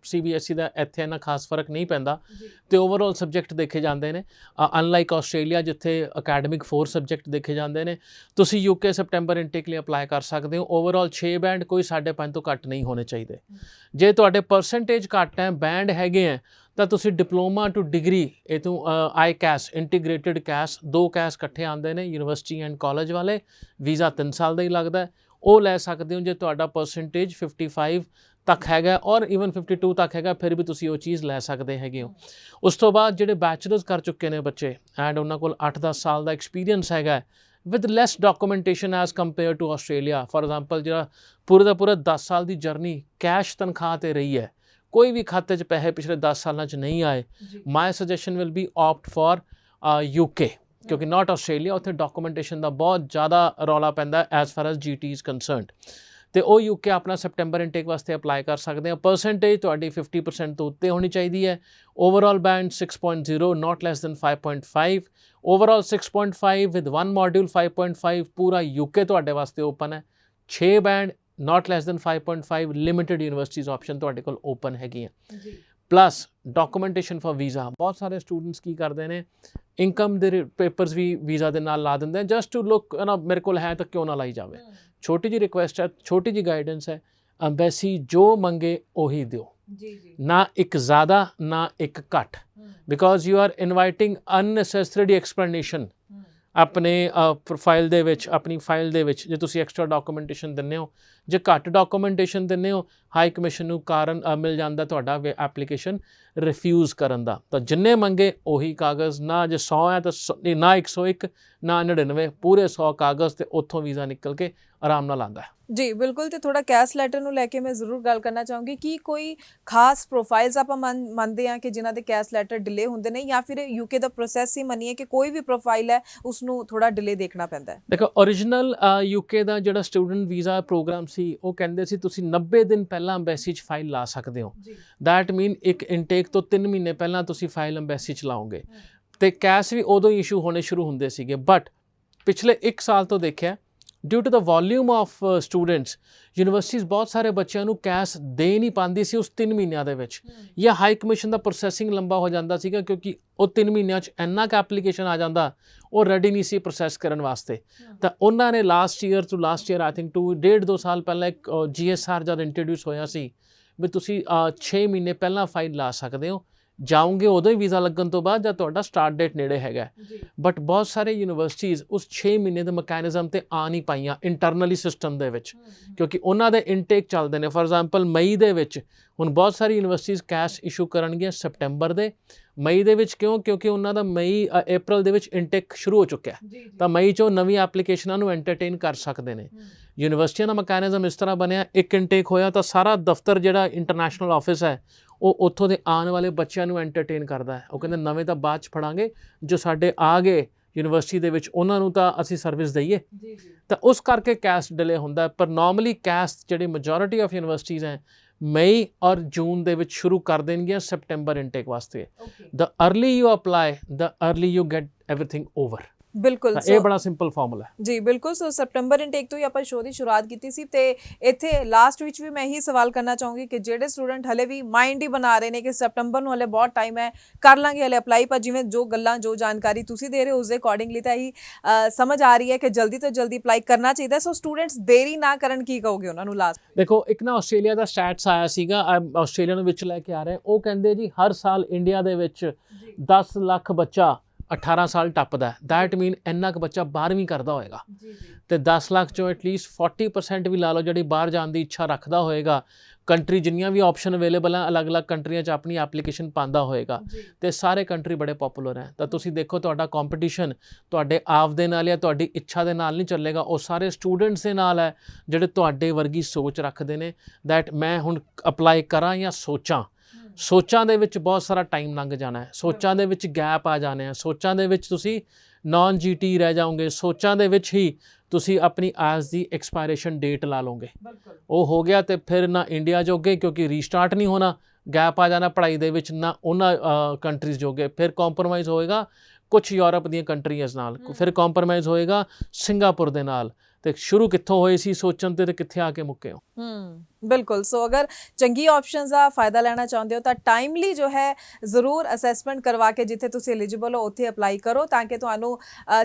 CBSE ਦਾ ਇੱਥੇ ਇੰਨਾ ਖਾਸ ਫਰਕ ਨਹੀਂ ਪੈਂਦਾ, ਅਤੇ ਓਵਰਆਲ ਸਬਜੈਕਟ ਦੇਖੇ ਜਾਂਦੇ ਨੇ। ਅਨਲਾਈਕ ਆਸਟ੍ਰੇਲੀਆ ਜਿੱਥੇ ਅਕੈਡਮਿਕ 4 ਸਬਜੈਕਟ ਦੇਖੇ ਜਾਂਦੇ ਨੇ, ਤੁਸੀਂ UK ਸੈਪਟੈਂਬਰ ਇਨਟੇਕ ਲਈ ਅਪਲਾਈ ਕਰ ਸਕਦੇ ਹੋ। ਓਵਰਆਲ 6 ਬੈਂਡ, ਕੋਈ 5.5 ਤੋਂ ਘੱਟ ਨਹੀਂ ਹੋਣੇ ਚਾਹੀਦੇ। ਜੇ ਤੁਹਾਡੇ ਪਰਸੈਂਟੇਜ ਘੱਟ ਹੈ, ਬੈਂਡ ਹੈਗੇ ਹੈ, ਤਾਂ ਤੁਸੀਂ ਡਿਪਲੋਮਾ ਟੂ ਡਿਗਰੀ ਇਹ ਤੋਂ ICAS ਇੰਟੀਗ੍ਰੇਟਿਡ CAS 2 CAS ਇਕੱਠੇ ਆਉਂਦੇ ਨੇ ਯੂਨੀਵਰਸਿਟੀ ਐਂਡ ਕਾਲਜ ਵਾਲੇ, ਵੀਜ਼ਾ 3 ਸਾਲ ਦਾ ਹੀ ਲੱਗਦਾ ਹੈ, ਉਹ ਲੈ ਸਕਦੇ ਹੋ ਜੇ ਤੁਹਾਡਾ ਪਰਸੈਂਟੇਜ 55 ਤੱਕ ਹੈਗਾ ਔਰ ਈਵਨ 52 ਤੱਕ ਹੈਗਾ, ਫਿਰ ਵੀ ਤੁਸੀਂ ਉਹ ਚੀਜ਼ ਲੈ ਸਕਦੇ ਹੈਗੇ ਹੋ। ਉਸ ਤੋਂ ਬਾਅਦ ਜਿਹੜੇ ਬੈਚਲਰਸ ਕਰ ਚੁੱਕੇ ਨੇ ਬੱਚੇ ਐਂਡ ਉਹਨਾਂ ਕੋਲ 8-10 ਸਾਲ ਦਾ ਐਕਸਪੀਰੀਅੰਸ ਹੈਗਾ with less documentation as compare to Australia, for example ਜਿਹੜਾ ਪੂਰੇ ਦਾ ਪੂਰਾ 10 ਸਾਲ ਦੀ ਜਰਨੀ ਕੈਸ਼ ਤਨਖਾਹ ਤੇ ਰਹੀ ਹੈ, ਕੋਈ ਵੀ ਖਾਤੇ 'ਚ ਪੈਸੇ ਪਿਛਲੇ 10 ਸਾਲਾਂ 'ਚ ਨਹੀਂ ਆਏ, my suggestion will be opt for UK, ਕਿਉਂਕਿ ਨਾਟ ਆਸਟ੍ਰੇਲੀਆ, ਉੱਥੇ ਡਾਕੂਮੈਂਟੇਸ਼ਨ ਦਾ ਬਹੁਤ ਜ਼ਿਆਦਾ ਰੌਲਾ ਪੈਂਦਾ as for as GT is concerned, ਤੇ ਉਹ UK ਆਪਣਾ ਸੈਪਟੈਂਬਰ ਇਨਟੇਕ ਵਾਸਤੇ ਅਪਲਾਈ ਕਰ ਸਕਦੇ ਆ। ਪਰਸੈਂਟੇਜ ਤੁਹਾਡੀ 50% ਤੋਂ ਉੱਤੇ ਹੋਣੀ ਚਾਹੀਦੀ ਹੈ। Overall band 6.0 not less than 5.5, overall 6.5 with 1 module 5.5, ਪੂਰਾ UK ਤੁਹਾਡੇ ਵਾਸਤੇ ਓਪਨ ਹੈ। 6 band not less than 5.5 limited universities option ਤੁਹਾਡੇ ਕੋਲ ਓਪਨ ਹੈਗੀਆਂ ਜੀ। ਪਲੱਸ ਡਾਕੂਮੈਂਟੇਸ਼ਨ ਫॉर ਵੀਜ਼ਾ, ਬਹੁਤ ਸਾਰੇ ਸਟੂਡੈਂਟਸ ਕੀ ਕਰਦੇ ਨੇ ਇਨਕਮ ਦੇ ਪੇਪਰਸ ਵੀ ਵੀਜ਼ਾ ਦੇ ਨਾਲ ਲਾ ਦਿੰਦੇ ਜਸਟ ਟੂ ਲੁੱਕ ਨਾ ਮੇਰੇ ਕੋਲ ਹੈ ਤਾਂ ਕਿਉਂ ਨਾ ਲਾਈ ਜਾਵੇ। ਛੋਟੀ ਜਿਹੀ ਰਿਕੁਐਸਟ ਹੈ, ਛੋਟੀ ਜਿਹੀ ਗਾਈਡੈਂਸ ਹੈ, ਅੰਬੈਸੀ ਜੋ ਮੰਗੇ ਉਹੀ ਦਿਓ, ਨਾ ਇੱਕ ਜ਼ਿਆਦਾ ਨਾ ਇੱਕ ਘੱਟ, because you are inviting unnecessary explanation ਆਪਣੇ ਪ੍ਰੋਫਾਈਲ ਦੇ ਵਿੱਚ, ਆਪਣੀ ਫਾਈਲ ਦੇ ਵਿੱਚ। ਜੇ ਤੁਸੀਂ ਐਕਸਟਰਾ ਡਾਕੂਮੈਂਟੇਸ਼ਨ ਦਿੰਦੇ ਹੋ, ਜੇ ਘੱਟ ਡਾਕੂਮੈਂਟੇਸ਼ਨ ਦਿੰਦੇ ਹੋ, ਹਾਈ ਕਮਿਸ਼ਨ ਨੂੰ ਕਾਰਨ ਮਿਲ ਜਾਂਦਾ ਤੁਹਾਡਾ ਐਪਲੀਕੇਸ਼ਨ ਰਿਫਿਊਜ਼ ਕਰਨ ਦਾ। ਤਾਂ ਜਿੰਨੇ ਮੰਗੇ ਉਹੀ ਕਾਗਜ਼, ਨਾ ਜੇ 100 ਹੈ ਤਾਂ ਨਾ 101 ਨਾ 99, ਪੂਰੇ 100 ਕਾਗਜ਼, ਤੇ ਉੱਥੋਂ ਵੀਜ਼ਾ ਨਿਕਲ ਕੇ ਆਰਾਮ ਨਾਲ ਆਉਂਦਾ ਹੈ। ਜੀ ਬਿਲਕੁਲ। ਤੇ ਥੋੜਾ ਕੈਸ ਲੈਟਰ ਨੂੰ ਲੈ ਕੇ ਮੈਂ ਜ਼ਰੂਰ ਗੱਲ ਕਰਨਾ ਚਾਹੂੰਗੀ ਕਿ ਕੋਈ ਖਾਸ ਪ੍ਰੋਫਾਈਲਸ ਆਪਾਂ ਮੰਨਦੇ ਹਾਂ ਕਿ ਜਿਨ੍ਹਾਂ ਦੇ ਕੈਸ ਲੈਟਰ ਡਿਲੇ ਹੁੰਦੇ ਨੇ, ਜਾਂ ਫਿਰ UK ਦਾ ਪ੍ਰੋਸੈਸ ਹੀ ਮੰਨੀਏ ਕਿ ਕੋਈ ਵੀ ਪ੍ਰੋਫਾਈਲ ਹੈ ਉਸ ਨੂੰ ਥੋੜਾ ਡਿਲੇ ਦੇਖਣਾ ਪੈਂਦਾ ਹੈ? ਦੇਖੋ, ਓਰੀਜਨਲ UK ਦਾ ਜਿਹੜਾ ਸਟੂਡੈਂਟ ਵੀਜ਼ਾ ਪ੍ਰੋਗਰਾਮ ਸੀ ਉਹ ਕਹਿੰਦੇ ਸੀ ਤੁਸੀਂ 90 ਦਿਨ ਪਹਿਲਾਂ ਅੰਬੈਸੀ 'ਚ ਫਾਈਲ ਲਾ ਸਕਦੇ ਹੋ। ਦੈਟ ਮੀਨ ਇੱਕ ਇਨਟੇਕ ਤੋਂ 3 ਮਹੀਨੇ ਪਹਿਲਾਂ ਤੁਸੀਂ ਫਾਈਲ ਅੰਬੈਸੀ 'ਚ ਲਾਓਗੇ, ਤੇ ਕੈਸ਼ ਵੀ ਉਦੋਂ ਹੀ ਇਸ਼ੂ ਹੋਣੇ ਸ਼ੁਰੂ ਹੁੰਦੇ ਸੀਗੇ। ਬਟ ਪਿਛਲੇ 1 ਸਾਲ ਤੋਂ ਦੇਖਿਆ due to the volume of students, universities ਬਹੁਤ ਸਾਰੇ ਬੱਚਿਆਂ ਨੂੰ ਕੈਸ਼ ਦੇ ਨਹੀਂ ਪਾਉਂਦੀ ਸੀ ਉਸ 3 ਮਹੀਨਿਆਂ ਦੇ ਵਿੱਚ, ਜਾਂ ਹਾਈ ਕਮਿਸ਼ਨ ਦਾ ਪ੍ਰੋਸੈਸਿੰਗ ਲੰਬਾ ਹੋ ਜਾਂਦਾ ਸੀਗਾ ਕਿਉਂਕਿ ਉਹ 3 ਮਹੀਨਿਆਂ 'ਚ ਇੰਨਾ ਕੁ ਐਪਲੀਕੇਸ਼ਨ ਆ ਜਾਂਦਾ ਉਹ ਰੈਡੀ ਨਹੀਂ ਸੀ ਪ੍ਰੋਸੈਸ ਕਰਨ ਵਾਸਤੇ। ਤਾਂ ਉਹਨਾਂ ਨੇ ਲਾਸਟ ਈਅਰ ਆਈ ਥਿੰਕ 1.5-2 ਸਾਲ ਪਹਿਲਾਂ ਇੱਕ GSR ਜਦ ਇੰਟਰੋਡਿਊਸ ਹੋਇਆ ਸੀ ਵੀ ਤੁਸੀਂ 6 ਮਹੀਨੇ ਪਹਿਲਾਂ ਫਾਈਲ ਲਾ ਸਕਦੇ ਹੋ, ਜਾਓਗੇ ਉਦੋਂ ਹੀ ਵੀਜ਼ਾ ਲੱਗਣ ਤੋਂ ਬਾਅਦ ਜਦ ਤੁਹਾਡਾ ਸਟਾਰਟ ਡੇਟ ਨੇੜੇ ਹੈਗਾ। ਬਟ ਬਹੁਤ ਸਾਰੇ ਯੂਨੀਵਰਸਿਟੀਜ਼ ਉਸ 6 ਮਹੀਨੇ ਦੇ ਮਕੈਨਿਜ਼ਮ ਤੇ ਆ ਨਹੀਂ ਪਾਈਆਂ ਇੰਟਰਨਲੀ ਸਿਸਟਮ ਦੇ ਵਿੱਚ, ਕਿਉਂਕਿ ਉਹਨਾਂ ਦੇ ਇਨਟੇਕ ਚੱਲਦੇ ਨੇ। ਫॉर एग्जांपल ਮਈ ਦੇ ਵਿੱਚ ਹੁਣ ਬਹੁਤ ਸਾਰੀ ਯੂਨੀਵਰਸਿਟੀਜ਼ ਕੈਸ਼ ਇਸ਼ੂ ਕਰਨਗੀਆਂ ਸੈਪਟੈਂਬਰ ਦੇ, ਮਈ ਦੇ ਵਿੱਚ। ਕਿਉਂ? ਕਿਉਂਕਿ ਉਹਨਾਂ ਦਾ ਅਪ੍ਰੈਲ ਦੇ ਵਿੱਚ ਇਨਟੇਕ ਸ਼ੁਰੂ ਹੋ ਚੁੱਕਿਆ, ਤਾਂ ਮਈ 'ਚੋਂ ਨਵੀਂ ਐਪਲੀਕੇਸ਼ਨਾਂ ਨੂੰ ਐਂਟਰਟੇਨ ਕਰ ਸਕਦੇ ਨੇ। ਯੂਨੀਵਰਸਿਟੀਆਂ ਦਾ ਮਕੈਨਿਜ਼ਮ ਇਸ ਤਰ੍ਹਾਂ ਬਣਿਆ, ਇੱਕ ਇਨਟੇਕ ਹੋਇਆ ਤਾਂ ਸਾਰਾ ਦਫ਼ਤਰ ਜਿਹੜਾ ਇੰਟਰਨੈਸ਼ਨਲ ਆਫਿਸ ਹੈ ਉਹ ਉੱਥੋਂ ਦੇ ਆਉਣ ਵਾਲੇ ਬੱਚਿਆਂ ਨੂੰ ਐਂਟਰਟੇਨ ਕਰਦਾ ਹੈ। ਉਹ ਕਹਿੰਦੇ ਨਵੇਂ ਤਾਂ ਬਾਅਦ 'ਚ ਫੜਾਂਗੇ, ਜੋ ਸਾਡੇ ਆ ਗਏ ਯੂਨੀਵਰਸਿਟੀ ਦੇ ਵਿੱਚ ਉਹਨਾਂ ਨੂੰ ਤਾਂ ਅਸੀਂ ਸਰਵਿਸ ਦਈਏ। ਤਾਂ ਉਸ ਕਰਕੇ ਕੈਸ਼ ਡਿਲੇ ਹੁੰਦਾ। ਪਰ ਨਾਰਮਲੀ ਕੈਸ਼ ਜਿਹੜੀ ਮੈਜੋਰਿਟੀ ਆਫ ਯੂਨੀਵਰਸਿਟੀਜ਼ ਹੈ ਮਈ ਔਰ ਜੂਨ ਦੇ ਵਿੱਚ ਸ਼ੁਰੂ ਕਰ ਦੇਣਗੀਆਂ ਸੈਪਟੈਂਬਰ ਇਨਟੇਕ ਵਾਸਤੇ। The early you apply the early you get everything over. ਬਿਲਕੁਲ, ਇਹ ਬੜਾ ਸਿੰਪਲ ਫਾਰਮੂਲਾ ਹੈ ਜੀ। ਬਿਲਕੁਲ। ਸੋ ਸੈਪਟੈਂਬਰ ਇਨਟੇਕ ਤੋਂ ਹੀ ਆਪਾਂ ਸ਼ੋਅ ਦੀ ਸ਼ੁਰੂਆਤ ਕੀਤੀ ਸੀ, ਤੇ ਇੱਥੇ ਲਾਸਟ ਵਿੱਚ ਵੀ ਮੈਂ ਇਹੀ ਸਵਾਲ ਕਰਨਾ ਚਾਹੂੰਗੀ ਕਿ ਜਿਹੜੇ ਸਟੂਡੈਂਟ ਹਲੇ ਵੀ ਮਾਈਂਡ ਹੀ ਬਣਾ ਰਹੇ ਨੇ ਕਿ ਸੈਪਟੈਂਬਰ ਨੂੰ ਹਲੇ ਬਹੁਤ ਟਾਈਮ ਹੈ, ਕਰ ਲਾਂਗੇ ਹਲੇ ਅਪਲਾਈ, ਪਰ ਜਿਵੇਂ ਜੋ ਗੱਲਾਂ ਜੋ ਜਾਣਕਾਰੀ ਤੁਸੀਂ ਦੇ ਰਹੇ ਹੋ ਉਸ ਦੇ ਅਕੋਰਡਿੰਗਲੀ ਤਾਂ ਇਹੀ ਸਮਝ ਆ ਰਹੀ ਹੈ ਕਿ ਜਲਦੀ ਤੋਂ ਜਲਦੀ ਅਪਲਾਈ ਕਰਨਾ ਚਾਹੀਦਾ। ਸੋ ਸਟੂਡੈਂਟਸ ਦੇਰੀ ਨਾ ਕਰਨ, ਕੀ ਕਹੋਗੇ ਉਹਨਾਂ ਨੂੰ ਲਾਸਟ? ਦੇਖੋ, ਇੱਕ ਨਾ ਆਸਟ੍ਰੇਲੀਆ ਦਾ ਸਟੈਟਸ ਆਇਆ ਸੀਗਾ, ਆਸਟ੍ਰੇਲੀਆ ਨੂੰ ਵਿੱਚ ਲੈ ਕੇ ਆ ਰਹੇ, ਉਹ ਕਹਿੰਦੇ ਜੀ ਹਰ ਸਾਲ ਇੰਡੀਆ ਦੇ ਵਿੱਚ 10 ਲੱਖ ਬੱਚਾ 18 ਸਾਲ ਟੱਪਦਾ। ਦੈਟ ਮੀਨ ਇੰਨਾ ਕੁ ਬੱਚਾ 12ਵੀਂ ਕਰਦਾ ਹੋਏਗਾ, ਤੇ 10 ਲੱਖ ਚੋਂ ਐਟਲੀਸਟ 40% ਵੀ ਲਾ ਲਓ ਜਿਹੜੀ ਬਾਹਰ ਜਾਣ ਦੀ ਇੱਛਾ ਰੱਖਦਾ ਹੋਏਗਾ। ਕੰਟਰੀ ਜਿੰਨੀਆਂ ਵੀ ਆਪਸ਼ਨ ਅਵੇਲੇਬਲ ਹੈ ਅਲੱਗ-ਅਲੱਗ ਕੰਟਰੀਆਂ 'ਚ ਆਪਣੀ ਐਪਲੀਕੇਸ਼ਨ ਪਾਉਂਦਾ ਹੋਏਗਾ, ਤੇ ਸਾਰੇ ਕੰਟਰੀ ਬੜੇ ਪੋਪੂਲਰ ਹੈ। ਤਾਂ ਤੁਸੀਂ ਦੇਖੋ ਤੁਹਾਡਾ ਕੰਪੀਟੀਸ਼ਨ ਤੁਹਾਡੇ ਆਪ ਦੇ ਨਾਲ ਜਾਂ ਤੁਹਾਡੀ ਇੱਛਾ ਦੇ ਨਾਲ ਨਹੀਂ ਚੱਲੇਗਾ, ਉਹ ਸਾਰੇ ਸਟੂਡੈਂਟਸ ਦੇ ਨਾਲ ਹੈ ਜਿਹੜੇ ਤੁਹਾਡੇ ਵਰਗੀ ਸੋਚ ਰੱਖਦੇ ਨੇ ਦੈਟ ਮੈਂ ਹੁਣ ਅਪਲਾਈ ਕਰਾਂ ਜਾਂ ਸੋਚਾਂ। ਸੋਚਾਂ ਦੇ ਵਿੱਚ ਬਹੁਤ ਸਾਰਾ ਟਾਈਮ ਲੰਘ ਜਾਣਾ ਹੈ, ਸੋਚਾਂ ਦੇ ਵਿੱਚ ਗੈਪ ਆ ਜਾਣੇ ਆ, ਸੋਚਾਂ ਦੇ ਵਿੱਚ ਤੁਸੀਂ ਨਾਨ GT ਰਹਿ ਜਾਓਗੇ, ਸੋਚਾਂ ਦੇ ਵਿੱਚ ਹੀ ਤੁਸੀਂ ਆਪਣੀ ਆਇਲਸ ਦੀ ਐਕਸਪਾਇਰੇਸ਼ਨ ਡੇਟ ਲਾ ਲਓਗੇ। ਉਹ ਹੋ ਗਿਆ ਤੇ ਫਿਰ ਨਾ ਇੰਡੀਆ ਜੋਗੇ ਕਿਉਂਕਿ ਰੀਸਟਾਰਟ ਨਹੀਂ ਹੋਣਾ, ਗੈਪ ਆ ਜਾਣਾ ਪੜ੍ਹਾਈ ਦੇ ਵਿੱਚ, ਨਾ ਉਹਨਾਂ ਕੰਟਰੀਜ਼ ਜੋਗੇ। ਫਿਰ ਕੰਪਰੋਮਾਈਜ਼ ਹੋਏਗਾ ਕੁਝ ਯੂਰਪ ਦੀਆਂ ਕੰਟਰੀਜ਼ ਨਾਲ, ਫਿਰ ਕੰਪਰੋਮਾਈਜ਼ ਹੋਏਗਾ ਸਿੰਗਾਪੁਰ ਦੇ ਨਾਲ, ਤੇ ਸ਼ੁਰੂ ਕਿੱਥੋਂ ਹੋਏ ਸੀ ਸੋਚਣ ਤੇ ਕਿੱਥੇ ਆ ਕੇ ਮੁੱਕੇ ਹੋ। ਬਿਲਕੁਲ। ਸੋ ਅਗਰ ਚੰਗੀ ਆਪਸ਼ਨਸ ਦਾ ਫਾਇਦਾ ਲੈਣਾ ਚਾਹੁੰਦੇ ਹੋ ਤਾਂ ਟਾਈਮਲੀ ਜੋ ਹੈ ਜ਼ਰੂਰ ਅਸੈਸਮੈਂਟ ਕਰਵਾ ਕੇ ਜਿੱਥੇ ਤੁਸੀਂ ਐਲੀਜੀਬਲ ਹੋ ਉੱਥੇ ਅਪਲਾਈ ਕਰੋ, ਤਾਂ ਕਿ ਤੁਹਾਨੂੰ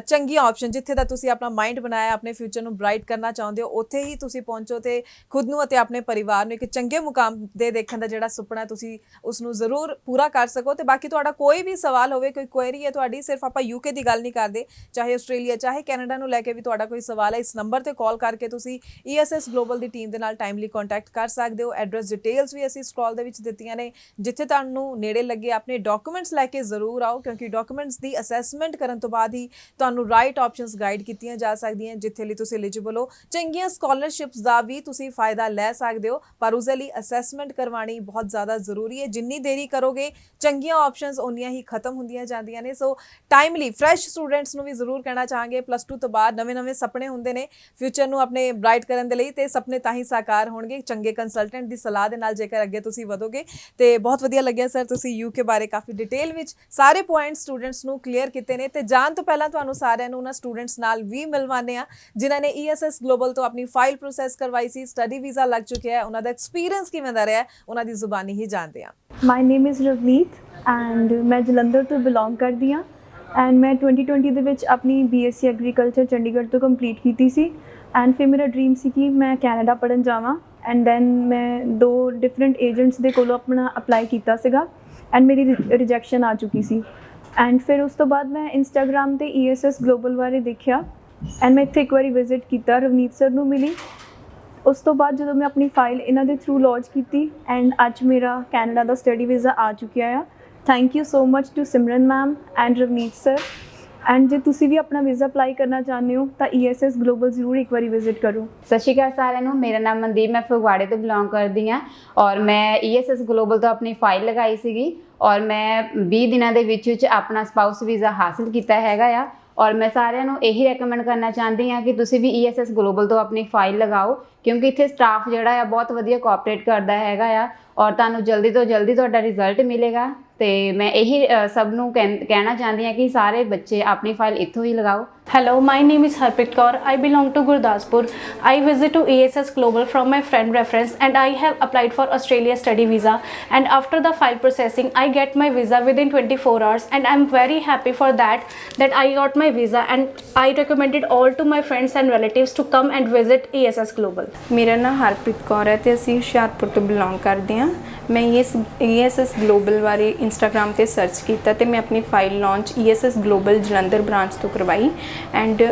ਚੰਗੀਆਂ ਆਪਸ਼ਨ ਜਿੱਥੇ ਦਾ ਤੁਸੀਂ ਆਪਣਾ ਮਾਈਂਡ ਬਣਾਇਆ, ਆਪਣੇ ਫਿਊਚਰ ਨੂੰ ਬ੍ਰਾਈਟ ਕਰਨਾ ਚਾਹੁੰਦੇ ਹੋ, ਉੱਥੇ ਹੀ ਤੁਸੀਂ ਪਹੁੰਚੋ ਤੇ ਖੁਦ ਨੂੰ ਅਤੇ ਆਪਣੇ ਪਰਿਵਾਰ ਨੂੰ ਇੱਕ ਚੰਗੇ ਮੁਕਾਮ ਦੇ ਦੇਖਣ ਦਾ ਜਿਹੜਾ ਸੁਪਨਾ ਤੁਸੀਂ ਉਸ ਨੂੰ ਜ਼ਰੂਰ ਪੂਰਾ ਕਰ ਸਕੋ। ਤੇ ਬਾਕੀ ਤੁਹਾਡਾ ਕੋਈ ਵੀ ਸਵਾਲ ਹੋਵੇ, ਕੋਈ ਕੁਐਰੀ ਹੈ ਤੁਹਾਡੀ, ਸਿਰਫ ਆਪਾਂ ਯੂਕੇ ਦੀ ਗੱਲ ਨਹੀਂ ਕਰਦੇ, ਚਾਹੇ ਆਸਟ੍ਰੇਲੀਆ ਚਾਹੇ ਕੈਨੇਡਾ ਨੂੰ ਲੈ ਕੇ ਵੀ ਤੁਹਾਡਾ ਕੋਈ ਸਵਾਲ ਹੈ, ਇਸ ਨੰਬਰ ਤੇ ਕਾਲ ਕਰਕੇ ਤੁਸੀਂ ESS ਗਲੋਬਲ ਦੀ ਟੀਮ ਦੇ ਨਾਲ ਟਾਈਮਲੀ ਕੰਟੈਕਟ ਕਰ ਸਕਦੇ ਹੋ। ਐਡਰੈਸ ਡਿਟੇਲਸ ਵੀ ਅਸੀਂ ਸਕਰੋਲ ਦੇ ਵਿੱਚ ਦਿੱਤੀਆਂ ਨੇ, ਜਿੱਥੇ ਤੁਹਾਨੂੰ ਨੇੜੇ ਲੱਗੇ ਆਪਣੇ ਡਾਕੂਮੈਂਟਸ ਲੈ ਕੇ ਜ਼ਰੂਰ ਆਓ, ਕਿਉਂਕਿ ਡਾਕੂਮੈਂਟਸ ਦੀ ਅਸੈਸਮੈਂਟ ਕਰਨ ਤੋਂ ਬਾਅਦ ਹੀ ਤੁਹਾਨੂੰ ਰਾਈਟ ਆਪਸ਼ਨਸ ਗਾਈਡ ਕੀਤੀਆਂ ਜਾ ਸਕਦੀਆਂ ਜਿੱਥੇ ਲਈ ਤੁਸੀਂ ਐਲੀਜੀਬਲ ਹੋ। ਚੰਗੀਆਂ ਸਕਾਲਰਸ਼ਿਪਸ ਦਾ ਵੀ ਤੁਸੀਂ ਫਾਇਦਾ ਲੈ ਸਕਦੇ ਹੋ, ਪਰ ਉਸ ਦੇ ਲਈ ਅਸੈਸਮੈਂਟ ਕਰਵਾਉਣੀ ਬਹੁਤ ਜ਼ਿਆਦਾ ਜ਼ਰੂਰੀ ਹੈ। ਜਿੰਨੀ ਦੇਰੀ ਕਰੋਗੇ ਚੰਗੀਆਂ ਆਪਸ਼ਨਸ ਉਨੀਆਂ ਹੀ ਖਤਮ ਹੁੰਦੀਆਂ ਜਾਂਦੀਆਂ ਨੇ। ਸੋ ਟਾਈਮਲੀ ਫਰੈਸ਼ ਸਟੂਡੈਂਟਸ ਨੂੰ ਵੀ ਜ਼ਰੂਰ ਕਹਿਣਾ ਚਾਹਾਂਗੇ, +2 ਤੋਂ ਬਾਅਦ ਨਵੇਂ ਸੁਪਨੇ ਹੁੰਦੇ ਨੇ ਫਿਊਚਰ ਨੂੰ ਆਪਣੇ ਬ੍ਰਾਈਟ ਕਰਨ ਦੇ ਲਈ, ਤੇ ਸੁਪਨੇ ਤਾਂ ਹੀ ਸਾਕਾਰ ਹੋਣਗੇ ਚੰਗੇ ਕੰਸਲਟੈਂਟ ਦੀ ਸਲਾਹ ਦੇ ਨਾਲ ਜੇਕਰ ਅੱਗੇ ਤੁਸੀਂ ਵਧੋਗੇ। ਤੇ ਬਹੁਤ ਵਧੀਆ ਲੱਗਿਆ ਸਰ, ਤੁਸੀਂ ਯੂਕੇ ਬਾਰੇ ਕਾਫੀ ਡਿਟੇਲ ਵਿੱਚ ਸਾਰੇ ਪੁਆਇੰਟ ਸਟੂਡੈਂਟਸ ਨੂੰ ਕਲੀਅਰ ਕੀਤੇ ਨੇ। ਤੇ ਜਾਣ ਤੋਂ ਪਹਿਲਾਂ ਤੁਹਾਨੂੰ ਸਾਰਿਆਂ ਨੂੰ ਉਹਨਾਂ ਸਟੂਡੈਂਟਸ ਨਾਲ ਵੀ ਮਿਲਵਾਉਂਦੇ ਆ ਜਿਨ੍ਹਾਂ ਨੇ ESS ਗਲੋਬਲ ਤੋਂ ਆਪਣੀ ਫਾਈਲ ਪ੍ਰੋਸੈਸ ਕਰਵਾਈ ਸੀ, ਸਟੱਡੀ ਵੀਜ਼ਾ ਲੱਗ ਚੁੱਕਿਆ ਹੈ, ਉਹਨਾਂ ਦਾ ਐਕਸਪੀਰੀਅੰਸ ਕਿਵੇਂ ਦਾ ਰਿਹਾ, ਉਹਨਾਂ ਦੀ ਜ਼ੁਬਾਨੀ ਹੀ ਜਾਣਦੇ ਆ। ਮਾਈ ਨੇਮ ਇਜ਼ ਰਵਨੀਤ ਐਂਡ ਮੈਂ ਜਲੰਧਰ ਤੋਂ ਬਿਲੋਂਗ ਕਰਦੀ ਹਾਂ ਐਂਡ ਮੈਂ 2020 ਦੇ ਵਿੱਚ ਆਪਣੀ BSc ਐਗਰੀਕਲਚਰ ਚੰਡੀਗੜ੍ਹ ਤੋਂ ਕੰਪਲੀਟ ਕੀਤੀ ਸੀ। ਐਂਡ ਫਿਰ ਮੇਰਾ ਡ੍ਰੀਮ ਸੀ ਕਿ ਮੈਂ ਕੈਨੇਡਾ ਪੜ੍ਹਨ ਜਾਵਾਂ ਐਂਡ ਦੈਨ ਮੈਂ 2 ਡਿਫਰੈਂਟ ਏਜੰਟਸ ਦੇ ਕੋਲੋਂ ਆਪਣਾ ਅਪਲਾਈ ਕੀਤਾ ਸੀਗਾ ਐਂਡ ਮੇਰੀ ਰਿਜੈਕਸ਼ਨ ਆ ਚੁੱਕੀ ਸੀ। ਐਂਡ ਫਿਰ ਉਸ ਤੋਂ ਬਾਅਦ ਮੈਂ ਇੰਸਟਾਗ੍ਰਾਮ ਤੇ ESS ਗਲੋਬਲ ਬਾਰੇ ਦੇਖਿਆ ਐਂਡ ਮੈਂ ਇੱਥੇ ਇੱਕ ਵਾਰੀ ਵਿਜ਼ਿਟ ਕੀਤਾ, ਰਵਨੀਤ ਸਰ ਨੂੰ ਮਿਲੀ। ਉਸ ਤੋਂ ਬਾਅਦ ਜਦੋਂ ਮੈਂ ਆਪਣੀ ਫਾਈਲ ਇਹਨਾਂ ਦੇ ਥਰੂ ਲੌਂਚ ਕੀਤੀ ਐਂਡ ਅੱਜ ਮੇਰਾ ਕੈਨੇਡਾ ਦਾ ਸਟੱਡੀ ਵੀਜ਼ਾ ਆ ਚੁੱਕਿਆ ਆ। Thank you so much to Simran ma'am and Ravneet sir. And ਜੇ ਤੁਸੀਂ ਵੀ ਆਪਣਾ ਵੀਜ਼ਾ ਅਪਲਾਈ ਕਰਨਾ ਚਾਹੁੰਦੇ ਹੋ ਤਾਂ ESS ਗਲੋਬਲ ਜ਼ਰੂਰ ਇੱਕ ਵਾਰੀ ਵਿਜ਼ਿਟ ਕਰੋ। ਸਤਿ ਸ਼੍ਰੀ ਅਕਾਲ ਸਾਰਿਆਂ ਨੂੰ, ਮੇਰਾ ਨਾਮ ਮਨਦੀਪ, ਮੈਂ ਫਗਵਾੜੇ ਤੋਂ ਬਿਲੋਂਗ ਕਰਦੀ ਹਾਂ ਔਰ ਮੈਂ ESS ਗਲੋਬਲ ਤੋਂ ਆਪਣੀ ਫਾਈਲ ਲਗਾਈ ਸੀਗੀ ਔਰ ਮੈਂ 20 ਦਿਨਾਂ ਦੇ ਵਿੱਚ ਆਪਣਾ ਸਪਾਊਸ ਵੀਜ਼ਾ ਹਾਸਿਲ ਕੀਤਾ ਹੈਗਾ ਆ। ਔਰ ਮੈਂ ਸਾਰਿਆਂ ਨੂੰ ਇਹੀ ਰეკਮੈਂਡ ਕਰਨਾ ਚਾਹੁੰਦੀ ਹਾਂ ਕਿ ਤੁਸੀਂ ਵੀ ESS ਗਲੋਬਲ ਤੋਂ ਆਪਣੀ ਫਾਈਲ ਲਗਾਓ, ਕਿਉਂਕਿ ਇੱਥੇ ਸਟਾਫ ਜਿਹੜਾ ਆ ਬਹੁਤ ਵਧੀਆ ਕੋਆਪਰੇਟ ਕਰਦਾ ਹੈਗਾ ਆ ਔਰ ਤੁਹਾਨੂੰ ਜਲਦੀ ਤੋਂ ਜਲਦੀ ਤੁਹਾਡਾ ਰਿਜ਼ਲਟ ਮਿਲੇਗਾ। ਤੇ ਮੈਂ ਇਹੀ ਸਭ ਨੂੰ ਕਹਿਣਾ ਚਾਹੁੰਦੀ ਹਾਂ ਕਿ ਸਾਰੇ ਬੱਚੇ ਆਪਣੀ ਫਾਈਲ ਇੱਥੋਂ ਹੀ ਲਗਾਓ। Hello, my name is Harpreet Kaur. I belong to Gurdaspur. I visit to ESS Global from my friend reference and I have applied for Australia study visa, and after the file processing I get my visa within 24 hours and I'm very happy for that I got my visa and I recommended all to my friends and relatives to come and visit ESS Global. ਮੇਰਾ ਨਾਮ ਹਰਪ੍ਰੀਤ ਕੌਰ ਹੈ ਤੇ ਅਸੀਂ ਹੁਸ਼ਿਆਰਪੁਰ ਤੋਂ belong ਕਰਦੇ ਹਾਂ। ਮੈਂ ESS global ਬਾਰੇ ਇੰਸਟਾਗ੍ਰਾਮ ਤੇ ਸਰਚ ਕੀਤਾ ਤੇ ਮੈਂ ਆਪਣੀ file launch ESS global Jalandhar branch ਤੋਂ ਕਰਵਾਈ ਐਂਡ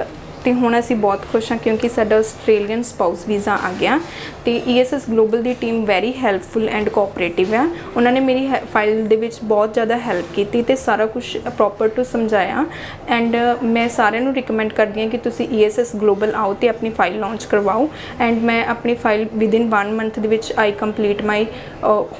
ਤੇ ਹੁਣ ਅਸੀਂ ਬਹੁਤ ਖੁਸ਼ ਹਾਂ ਕਿਉਂਕਿ ਸਾਡਾ ਆਸਟ੍ਰੇਲੀਅਨ ਸਪਾਊਸ ਵੀਜ਼ਾ ਆ ਗਿਆ। ਤੇ ESS global the team very helpful and cooperative ਆ। ਉਹਨਾਂ ਨੇ ਮੇਰੀ ਫਾਈਲ ਦੇ ਵਿੱਚ ਬਹੁਤ ਜ਼ਿਆਦਾ ਹੈਲਪ ਕੀਤੀ ਤੇ ਸਾਰਾ ਕੁਝ ਪ੍ਰੋਪਰ ਟੂ ਸਮਝਾਇਆ ਐਂਡ ਮੈਂ ਸਾਰਿਆਂ ਨੂੰ ਰਿਕਮੈਂਡ ਕਰਦੀ ਹਾਂ ਕਿ ਤੁਸੀਂ ESS ਗਲੋਬਲ ਆਓ ਤੇ ਆਪਣੀ ਫਾਈਲ ਲਾਂਚ ਕਰਵਾਓ। ਐਂਡ ਮੈਂ ਆਪਣੀ ਫਾਈਲ ਵਿਦਿਨ 1 ਮੰਥ ਦੇ ਵਿੱਚ I complete my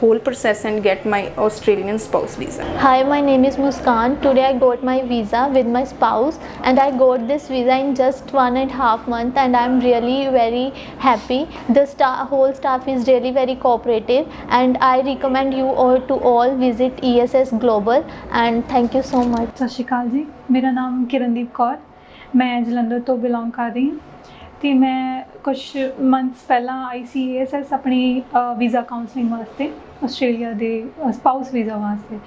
whole process and get my Australian spouse visa. Hi, my name is Muskan. Today I got my visa with my spouse and I got this visa in just 1.5 months and I'm really very happy. The whole staff is really very cooperative and I recommend you all to all visit ESS Global and thank you so much. ਸਤਿ ਸ਼੍ਰੀ ਅਕਾਲ ਜੀ, ਮੇਰਾ ਨਾਮ ਕਿਰਨਦੀਪ ਕੌਰ, ਮੈਂ ਜਲੰਧਰ ਤੋਂ belong ਕਰ ਰਹੀ ਹਾਂ ਤੇ ਮੈਂ ਕੁਝ ਮੰਥਸ ਪਹਿਲਾਂ ਆਈ ਸੀ ESS ਆਪਣੀ ਵੀਜ਼ਾ ਕਾਉਂਸਲਿੰਗ ਵਾਸਤੇ, ਆਸਟ੍ਰੇਲੀਆ ਦੇ ਸਪਾਊਸ ਵੀਜ਼ਾ ਵਾਸਤੇ,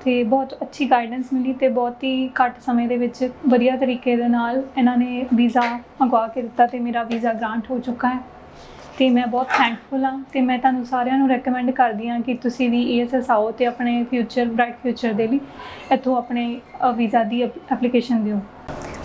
ਤੇ ਬਹੁਤ ਅੱਛੀ ਗਾਈਡੈਂਸ ਮਿਲੀ ਤੇ ਬਹੁਤ ਹੀ ਘੱਟ ਸਮੇਂ ਦੇ ਵਿੱਚ ਵਧੀਆ ਤਰੀਕੇ ਦੇ ਨਾਲ ਇਹਨਾਂ ਨੇ ਵੀਜ਼ਾ ਮੰਗਵਾ ਕੇ ਦਿੱਤਾ ਤੇ ਮੇਰਾ ਵੀਜ਼ਾ ਗ੍ਰਾਂਟ ਹੋ ਚੁੱਕਾ ਹੈ ਤੇ ਮੈਂ ਬਹੁਤ ਥੈਂਕਫੁਲ ਹਾਂ। ਤੇ ਮੈਂ ਤੁਹਾਨੂੰ ਸਾਰਿਆਂ ਨੂੰ ਰეკਮੈਂਡ ਕਰਦੀ ਹਾਂ ਕਿ ਤੁਸੀਂ ਵੀ ESS ਆਓ ਤੇ ਆਪਣੇ ਬ੍ਰਾਈਟ ਫਿਊਚਰ ਦੇ ਲਈ ਇੱਥੋਂ ਆਪਣੇ ਵੀਜ਼ਾ ਦੀ ਐਪਲੀਕੇਸ਼ਨ ਦਿਓ।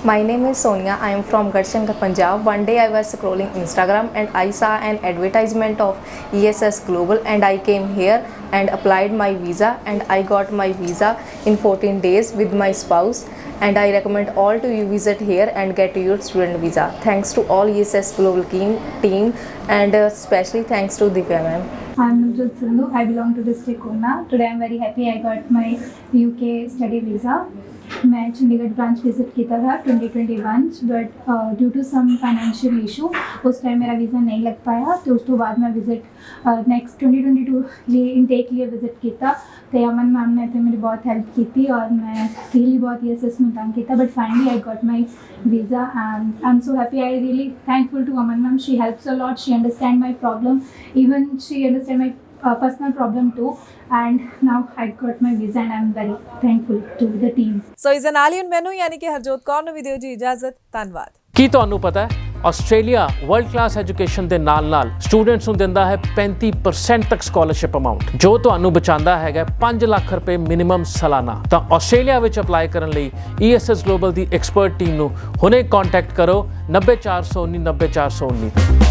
My name is Sonia. I am from Garhshankar, Punjab. One day I was scrolling Instagram and I saw an advertisement of ESS Global and I came here and applied my visa and I got my visa in 14 days with my spouse and I recommend all to you visit here and get your student visa. Thanks to all ESS Global team and especially thanks to Divya ma'am. I'm Navjot Sindhu. I belong to district Una. Today I'm very happy I got my UK study visa मैं Chandigarh branch visit किया था 2021 but due to some financial issue उस time मेरा visa नहीं लग पाया तो उस तो बाद मैं विजिट नैक्सट 2022 लिए इनटेक लिए विजिट किया तो अमन मैम ने तो मेरी बहुत हेल्प की थी और मैं रियली बहुत ESS में काम किया but finally I got my visa and I am so happy I really thankful to Aman ma'am she helps a lot she understand my problem even she understand my personal problem too and now I got my visa and I'm very thankful to the team. ਸੋ ਇਸ ਦੇ ਨਾਲ ਹੀ ਹੁਣ ਮੈਨੂੰ ਯਾਨੀ ਕਿ ਹਰਜੋਤ ਕੌਰ ਨੂੰ ਵੀ ਦਿਓ ਜੀ ਇਜਾਜ਼ਤ। ਧੰਨਵਾਦ। ਕੀ ਤੁਹਾਨੂੰ ਪਤਾ ਹੈ ਆਸਟ੍ਰੇਲੀਆ ਵਰਲਡ ਕਲਾਸ ਐਜੂਕੇਸ਼ਨ ਦੇ ਨਾਲ-ਨਾਲ ਸਟੂਡੈਂਟਸ ਨੂੰ ਦਿੰਦਾ ਹੈ 35% ਤੱਕ ਸਕਾਲਰਸ਼ਿਪ ਅਮਾਉਂਟ ਜੋ ਤੁਹਾਨੂੰ ਬਚਾਉਂਦਾ ਹੈਗਾ 5 ਲੱਖ ਰੁਪਏ ਮਿਨੀਮਮ ਸਾਲਾਨਾ। ਤਾਂ ਆਸਟ੍ਰੇਲੀਆ ਵਿੱਚ ਅਪਲਾਈ ਕਰਨ ਲਈ ESS ਗਲੋਬਲ ਦੀ ਐਕਸਪਰਟ ਟੀਮ ਨੂੰ ਹੁਣੇ ਕੰਟੈਕਟ ਕਰੋ 90419 90419